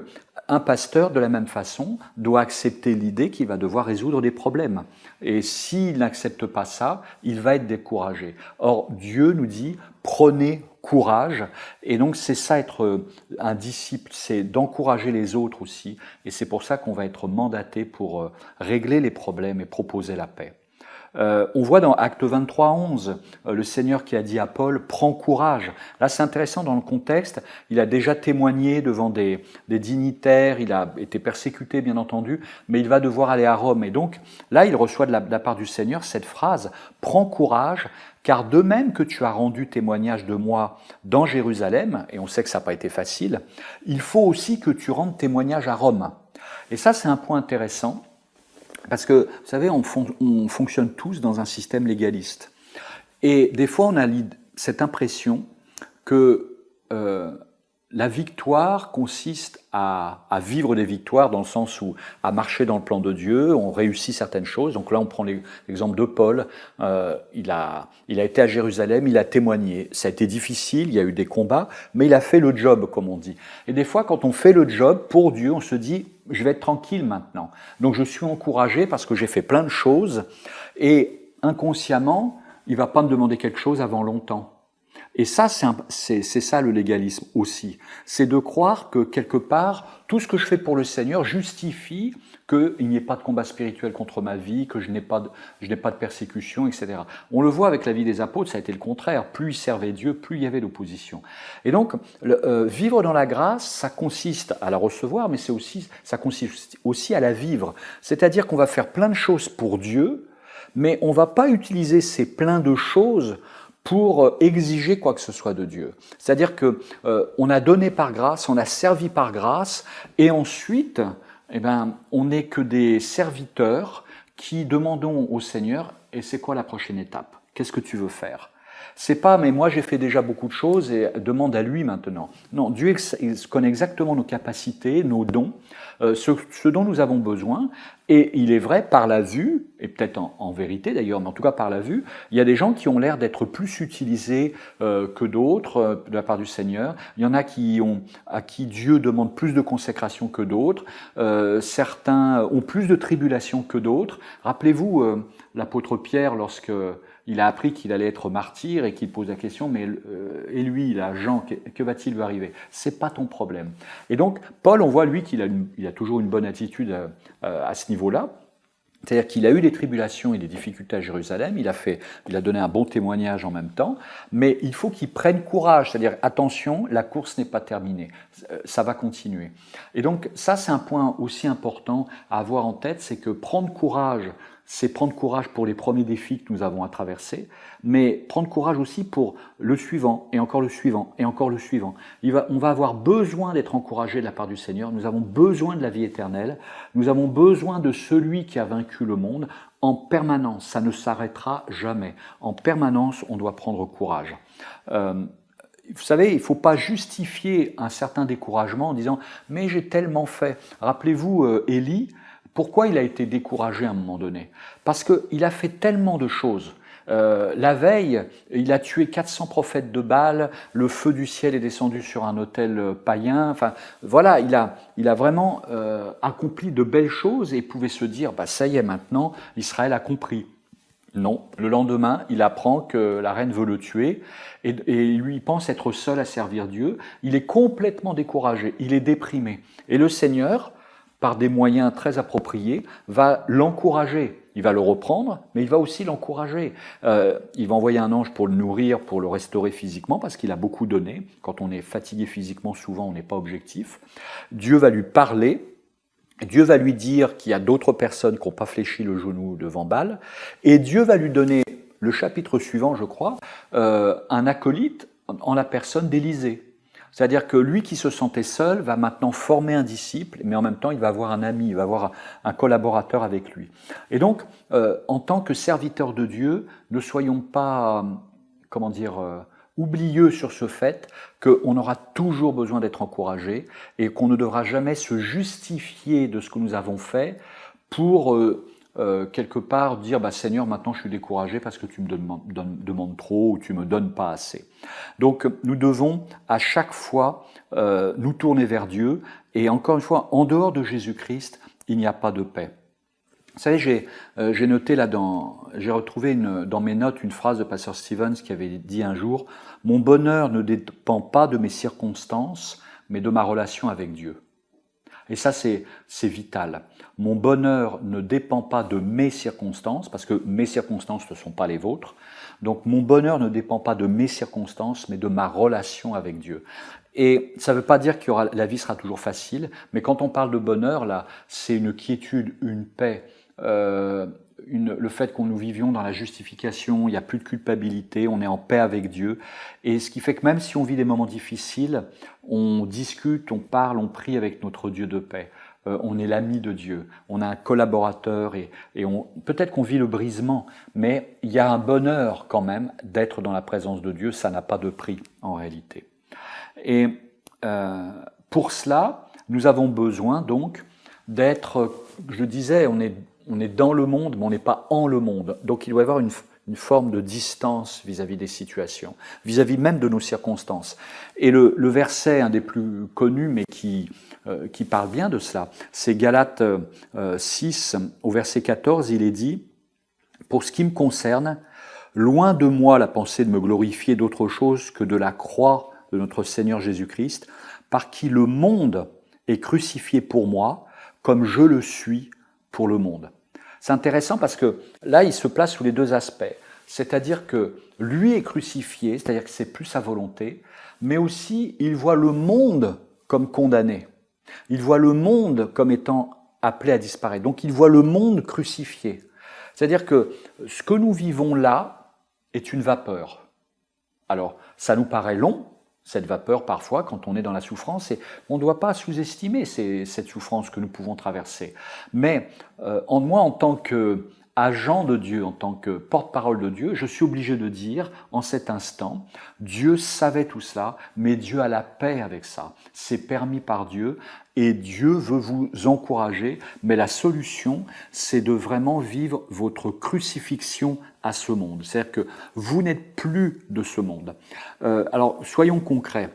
un pasteur, de la même façon, doit accepter l'idée qu'il va devoir résoudre des problèmes. Et s'il n'accepte pas ça, il va être découragé. Or, Dieu nous dit, prenez courage. Et donc, c'est ça être un disciple, c'est d'encourager les autres aussi. Et c'est pour ça qu'on va être mandaté pour régler les problèmes et proposer la paix. On voit dans Acte 23, 11, le Seigneur qui a dit à Paul « Prends courage ». Là, c'est intéressant dans le contexte. Il a déjà témoigné devant des dignitaires, il a été persécuté, bien entendu, mais il va devoir aller à Rome. Et donc, là, il reçoit de la part du Seigneur cette phrase « Prends courage ». Car de même que tu as rendu témoignage de moi dans Jérusalem, et on sait que ça n'a pas été facile, il faut aussi que tu rendes témoignage à Rome. Et ça, c'est un point intéressant, parce que, vous savez, on fonctionne tous dans un système légaliste. Et des fois, on a cette impression que la victoire consiste à vivre des victoires dans le sens où à marcher dans le plan de Dieu, on réussit certaines choses. Donc là, on prend l'exemple de Paul. Il a été à Jérusalem, il a témoigné. Ça a été difficile, il y a eu des combats, mais il a fait le job, comme on dit. Et des fois, quand on fait le job pour Dieu, on se dit « je vais être tranquille maintenant ». Donc je suis encouragé parce que j'ai fait plein de choses et inconsciemment, il ne va pas me demander quelque chose avant longtemps. Et ça, c'est ça le légalisme aussi. C'est de croire que quelque part, tout ce que je fais pour le Seigneur justifie qu'il n'y ait pas de combat spirituel contre ma vie, que je n'ai pas de persécution, etc. On le voit avec la vie des apôtres, ça a été le contraire. Plus ils servaient Dieu, plus il y avait d'opposition. Et donc, vivre dans la grâce, ça consiste à la recevoir, mais ça consiste aussi à la vivre. C'est-à-dire qu'on va faire plein de choses pour Dieu, mais on ne va pas utiliser ces plein de choses pour exiger quoi que ce soit de Dieu. C'est-à-dire que on a donné par grâce, on a servi par grâce, et ensuite, on n'est que des serviteurs qui demandons au Seigneur, et c'est quoi la prochaine étape? Qu'est-ce que tu veux faire? C'est pas, mais moi j'ai fait déjà beaucoup de choses et demande à lui maintenant. Non, Dieu il connaît exactement nos capacités, nos dons, ce dont nous avons besoin. Et il est vrai, par la vue, et peut-être en vérité d'ailleurs, mais en tout cas par la vue, il y a des gens qui ont l'air d'être plus utilisés que d'autres de la part du Seigneur. Il y en a à qui Dieu demande plus de consécration que d'autres. Certains ont plus de tribulations que d'autres. Rappelez-vous l'apôtre Pierre lorsque il a appris qu'il allait être martyr et qu'il pose la question, mais et lui, là, Jean, que va-t-il lui arriver? C'est pas ton problème. Et donc, Paul, on voit lui qu'il a toujours une bonne attitude à ce niveau-là. C'est-à-dire qu'il a eu des tribulations et des difficultés à Jérusalem, il a donné un bon témoignage en même temps, mais il faut qu'il prenne courage, c'est-à-dire attention, la course n'est pas terminée, ça va continuer. Et donc ça, c'est un point aussi important à avoir en tête, c'est que prendre courage, c'est prendre courage pour les premiers défis que nous avons à traverser, mais prendre courage aussi pour le suivant, et encore le suivant, et encore le suivant. On va avoir besoin d'être encouragé de la part du Seigneur, nous avons besoin de la vie éternelle, nous avons besoin de celui qui a vaincu le monde en permanence, ça ne s'arrêtera jamais. En permanence, on doit prendre courage. Vous savez, il ne faut pas justifier un certain découragement en disant « mais j'ai tellement fait ». Rappelez-vous Élie, pourquoi il a été découragé à un moment donné? Parce qu'il a fait tellement de choses. La veille, il a tué 400 prophètes de Baal, le feu du ciel est descendu sur un autel païen. Enfin, voilà, il a vraiment accompli de belles choses et pouvait se dire bah, « ça y est, maintenant, Israël a compris ». Non, le lendemain, il apprend que la reine veut le tuer et lui il pense être seul à servir Dieu. Il est complètement découragé, il est déprimé. Et le Seigneur, par des moyens très appropriés, va l'encourager. il va le reprendre, mais il va aussi l'encourager. Il va envoyer un ange pour le nourrir, pour le restaurer physiquement, parce qu'il a beaucoup donné. Quand on est fatigué physiquement, souvent, on n'est pas objectif. Dieu va lui parler. Dieu va lui dire qu'il y a d'autres personnes qui n'ont pas fléchi le genou devant Baal. Et Dieu va lui donner, le chapitre suivant, je crois, un acolyte en la personne d'Élisée. C'est-à-dire que lui qui se sentait seul va maintenant former un disciple, mais en même temps il va avoir un ami, il va avoir un collaborateur avec lui. Et donc, en tant que serviteur de Dieu, ne soyons pas, oublieux sur ce fait qu'on aura toujours besoin d'être encouragé et qu'on ne devra jamais se justifier de ce que nous avons fait pour quelque part dire Seigneur, maintenant je suis découragé parce que tu me demandes trop ou tu me donnes pas assez. Donc nous devons à chaque fois nous tourner vers Dieu et encore une fois, en dehors de Jésus-Christ, il n'y a pas de paix. Vous savez, j'ai noté j'ai retrouvé dans mes notes une phrase de Pasteur Stevens qui avait dit un jour « Mon bonheur ne dépend pas de mes circonstances, mais de ma relation avec Dieu. » Et ça, c'est vital. Mon bonheur ne dépend pas de mes circonstances, parce que mes circonstances ne sont pas les vôtres. Donc, mon bonheur ne dépend pas de mes circonstances, mais de ma relation avec Dieu. Et ça ne veut pas dire que la vie sera toujours facile, mais quand on parle de bonheur, là, c'est une quiétude, une paix, le fait que nous vivions dans la justification, il n'y a plus de culpabilité, on est en paix avec Dieu. Et ce qui fait que même si on vit des moments difficiles, on discute, on parle, on prie avec notre Dieu de paix. On est l'ami de Dieu, on a un collaborateur et peut-être qu'on vit le brisement, mais il y a un bonheur quand même d'être dans la présence de Dieu, ça n'a pas de prix en réalité. Et pour cela, nous avons besoin donc d'être, je disais, on est dans le monde, mais on n'est pas en le monde. Donc il doit y avoir une forme de distance vis-à-vis des situations, vis-à-vis même de nos circonstances. Et le verset, un des plus connus, mais qui parle bien de cela, c'est Galates 6, au verset 14, il est dit « Pour ce qui me concerne, loin de moi la pensée de me glorifier d'autre chose que de la croix de notre Seigneur Jésus-Christ, par qui le monde est crucifié pour moi, comme je le suis pour le monde. » C'est intéressant parce que là, il se place sous les deux aspects. C'est-à-dire que lui est crucifié, c'est-à-dire que c'est plus sa volonté, mais aussi il voit le monde comme condamné. Il voit le monde comme étant appelé à disparaître. Donc il voit le monde crucifié. C'est-à-dire que ce que nous vivons là est une vapeur. Alors, ça nous paraît long, cette vapeur parfois, quand on est dans la souffrance, et on ne doit pas sous-estimer cette souffrance que nous pouvons traverser. Mais moi, en tant qu'agent de Dieu, en tant que porte-parole de Dieu, je suis obligé de dire, en cet instant, Dieu savait tout cela, mais Dieu a la paix avec ça. C'est permis par Dieu, et Dieu veut vous encourager, mais la solution, c'est de vraiment vivre votre crucifixion à ce monde. C'est-à-dire que vous n'êtes plus de ce monde. Alors, soyons concrets.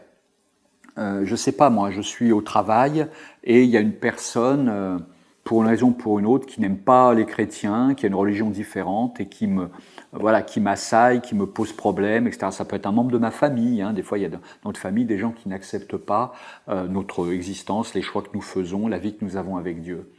Je ne sais pas, moi, je suis au travail et il y a une personne, pour une raison ou pour une autre, qui n'aime pas les chrétiens, qui a une religion différente et qui m'assaille, qui me pose problème, etc. Ça peut être un membre de ma famille. Des fois, il y a dans notre famille des gens qui n'acceptent pas notre existence, les choix que nous faisons, la vie que nous avons avec Dieu.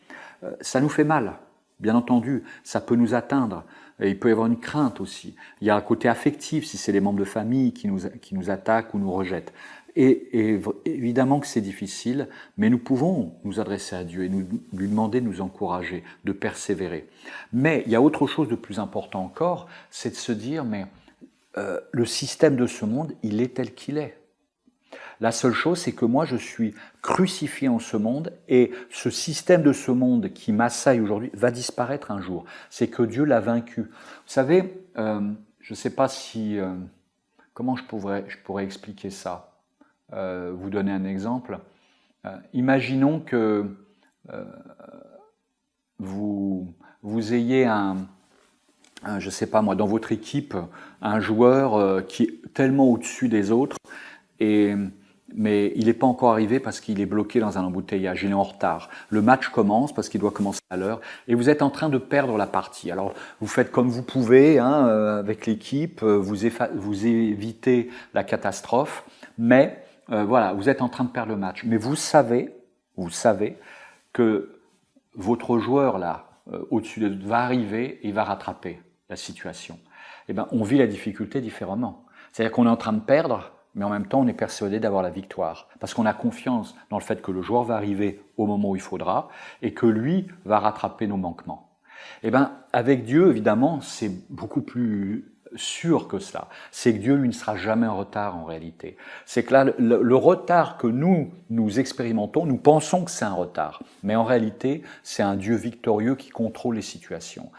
Ça nous fait mal, bien entendu. Ça peut nous atteindre. Et il peut y avoir une crainte aussi. Il y a un côté affectif si c'est les membres de famille qui nous attaquent ou nous rejettent. Et évidemment que c'est difficile, mais nous pouvons nous adresser à Dieu et lui demander de nous encourager, de persévérer. Mais il y a autre chose de plus important encore, c'est de se dire, mais le système de ce monde, il est tel qu'il est. La seule chose, c'est que moi, je suis crucifié en ce monde et ce système de ce monde qui m'assaille aujourd'hui va disparaître un jour. C'est que Dieu l'a vaincu. Vous savez, je ne sais pas si... comment je pourrais expliquer ça ? Vous donner un exemple. Imaginons que vous ayez je ne sais pas moi, dans votre équipe, un joueur qui est tellement au-dessus des autres, mais il n'est pas encore arrivé parce qu'il est bloqué dans un embouteillage, il est en retard. Le match commence parce qu'il doit commencer à l'heure et vous êtes en train de perdre la partie. Alors vous faites comme vous pouvez avec l'équipe, vous évitez la catastrophe, mais voilà, vous êtes en train de perdre le match. Mais vous savez que votre joueur là, au-dessus de va arriver et il va rattraper la situation. Eh bien, on vit la difficulté différemment. C'est-à-dire qu'on est en train de perdre, mais en même temps, on est persuadé d'avoir la victoire. Parce qu'on a confiance dans le fait que le joueur va arriver au moment où il faudra et que lui va rattraper nos manquements. Eh bien, avec Dieu, évidemment, c'est beaucoup plus sûr que cela. C'est que Dieu, lui, ne sera jamais en retard en réalité. C'est que là, le retard que nous expérimentons, nous pensons que c'est un retard. Mais en réalité, c'est un Dieu victorieux qui contrôle les situations,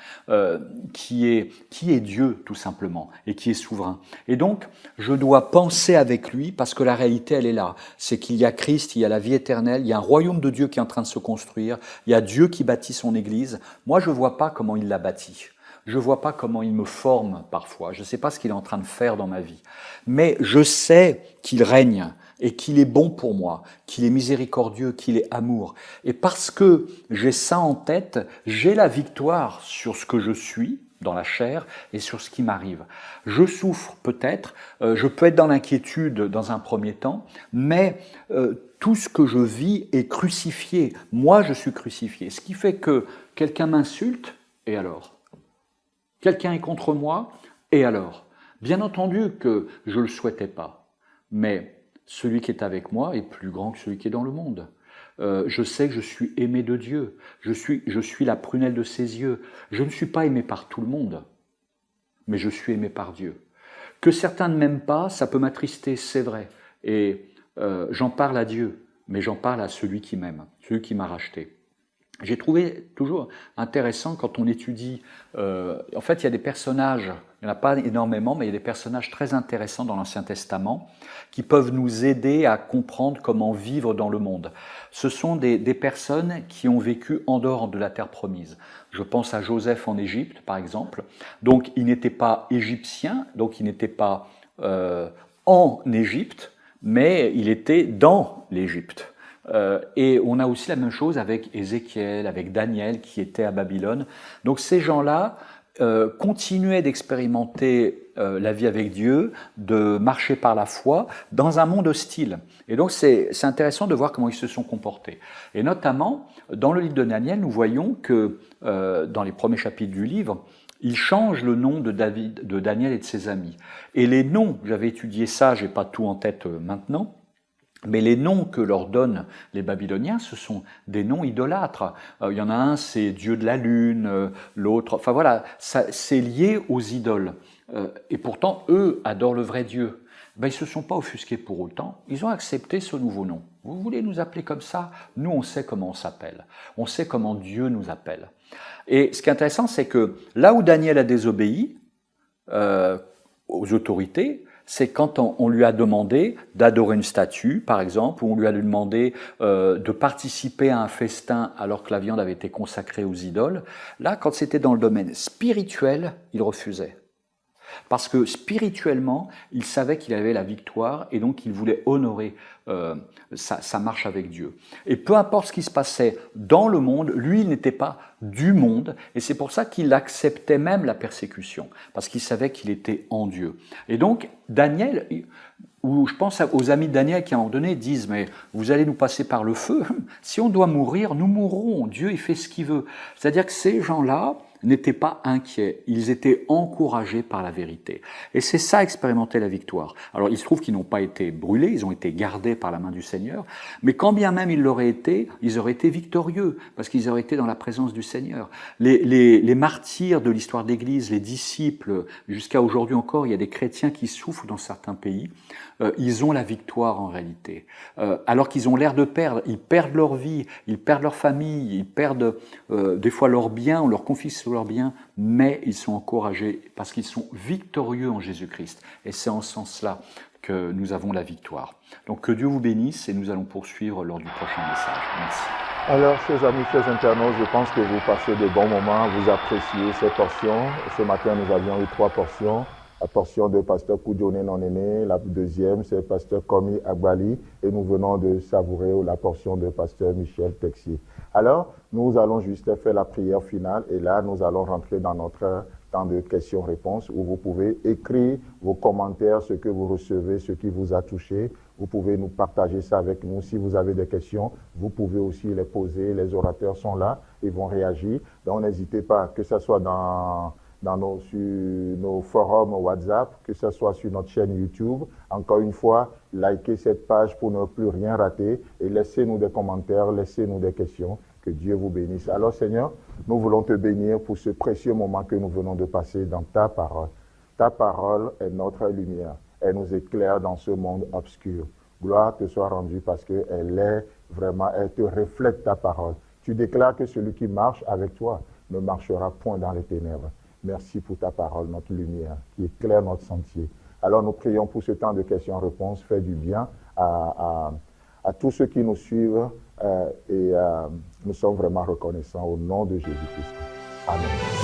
qui est Dieu, tout simplement, et qui est souverain. Et donc, je dois penser avec lui, parce que la réalité, elle est là. C'est qu'il y a Christ, il y a la vie éternelle, il y a un royaume de Dieu qui est en train de se construire, il y a Dieu qui bâtit son Église. Moi, je ne vois pas comment il l'a bâti. Je ne vois pas comment il me forme parfois. Je ne sais pas ce qu'il est en train de faire dans ma vie. Mais je sais qu'il règne et qu'il est bon pour moi, qu'il est miséricordieux, qu'il est amour. Et parce que j'ai ça en tête, j'ai la victoire sur ce que je suis dans la chair et sur ce qui m'arrive. Je souffre peut-être, je peux être dans l'inquiétude dans un premier temps, mais tout ce que je vis est crucifié. Moi, je suis crucifié. Ce qui fait que quelqu'un m'insulte, et alors ? Quelqu'un est contre moi, et alors? Bien entendu que je ne le souhaitais pas, mais celui qui est avec moi est plus grand que celui qui est dans le monde. Je sais que je suis aimé de Dieu, je suis la prunelle de ses yeux. Je ne suis pas aimé par tout le monde, mais je suis aimé par Dieu. Que certains ne m'aiment pas, ça peut m'attrister, c'est vrai, et j'en parle à Dieu, mais j'en parle à celui qui m'aime, celui qui m'a racheté. J'ai trouvé toujours intéressant quand on étudie, en fait il y a des personnages, il n'y en a pas énormément, mais il y a des personnages très intéressants dans l'Ancien Testament qui peuvent nous aider à comprendre comment vivre dans le monde. Ce sont des personnes qui ont vécu en dehors de la terre promise. Je pense à Joseph en Égypte par exemple, donc il n'était pas égyptien, donc il n'était pas en Égypte, mais il était dans l'Égypte. Et on a aussi la même chose avec Ézéchiel, avec Daniel qui était à Babylone. Donc ces gens-là continuaient d'expérimenter la vie avec Dieu, de marcher par la foi dans un monde hostile. Et donc c'est intéressant de voir comment ils se sont comportés. Et notamment, dans le livre de Daniel, nous voyons que dans les premiers chapitres du livre, il change le nom de Daniel et de ses amis. Et les noms, j'avais étudié ça, je n'ai pas tout en tête maintenant, mais les noms que leur donnent les Babyloniens, ce sont des noms idolâtres. Il y en a un, c'est Dieu de la lune, l'autre... Enfin voilà, c'est lié aux idoles. Et pourtant, eux adorent le vrai Dieu. Ben, ils ne se sont pas offusqués pour autant, ils ont accepté ce nouveau nom. Vous voulez nous appeler comme ça? Nous, on sait comment on s'appelle. On sait comment Dieu nous appelle. Et ce qui est intéressant, c'est que là où Daniel a désobéi aux autorités, c'est quand on lui a demandé d'adorer une statue, par exemple, ou on lui a demandé de participer à un festin alors que la viande avait été consacrée aux idoles. Là, quand c'était dans le domaine spirituel, il refusait. Parce que spirituellement, il savait qu'il avait la victoire et donc il voulait honorer sa marche avec Dieu. Et peu importe ce qui se passait dans le monde, lui, il n'était pas du monde et c'est pour ça qu'il acceptait même la persécution, parce qu'il savait qu'il était en Dieu. Et donc, Daniel, ou je pense aux amis de Daniel qui à un moment donné disent « mais vous allez nous passer par le feu, si on doit mourir, nous mourrons, Dieu il fait ce qu'il veut ». C'est-à-dire que ces gens-là n'étaient pas inquiets, ils étaient encouragés par la vérité. Et c'est ça, expérimenter la victoire. Alors il se trouve qu'ils n'ont pas été brûlés, ils ont été gardés par la main du Seigneur, mais quand bien même ils l'auraient été, ils auraient été victorieux, parce qu'ils auraient été dans la présence du Seigneur. Les martyrs de l'histoire d'Église, les disciples, jusqu'à aujourd'hui encore, il y a des chrétiens qui souffrent dans certains pays, ils ont la victoire en réalité. Alors qu'ils ont l'air de perdre, ils perdent leur vie, ils perdent leur famille, ils perdent des fois leurs biens, on leur confisque leurs biens, mais ils sont encouragés parce qu'ils sont victorieux en Jésus-Christ. Et c'est en ce sens-là que nous avons la victoire. Donc que Dieu vous bénisse et nous allons poursuivre lors du prochain message. Merci. Alors, chers amis, chers internautes, je pense que vous passez de bons moments, vous appréciez ces portions. Ce matin, nous avions eu 3 portions. La portion de Pasteur Koudjoné Non-Aîné, la deuxième, c'est Pasteur Komi Agbali, et nous venons de savourer la portion de Pasteur Michel Texier. Alors, nous allons juste faire la prière finale, et là, nous allons rentrer dans notre temps de questions-réponses, où vous pouvez écrire vos commentaires, ce que vous recevez, ce qui vous a touché, Vous pouvez nous partager ça avec nous. Si vous avez des questions, vous pouvez aussi les poser. Les orateurs sont là et vont réagir. Donc n'hésitez pas, que ce soit sur nos forums WhatsApp, que ce soit sur notre chaîne YouTube. Encore une fois, likez cette page pour ne plus rien rater et laissez-nous des commentaires, laissez-nous des questions. Que Dieu vous bénisse. Alors Seigneur, nous voulons te bénir pour ce précieux moment que nous venons de passer dans ta parole. Ta parole est notre lumière. Elle nous éclaire dans ce monde obscur. Gloire te soit rendue parce qu'elle est vraiment, elle te reflète ta parole. Tu déclares que celui qui marche avec toi ne marchera point dans les ténèbres. Merci pour ta parole, notre lumière, qui éclaire notre sentier. Alors nous prions pour ce temps de questions-réponses. Fais du bien à tous ceux qui nous suivent et nous sommes vraiment reconnaissants au nom de Jésus-Christ. Amen.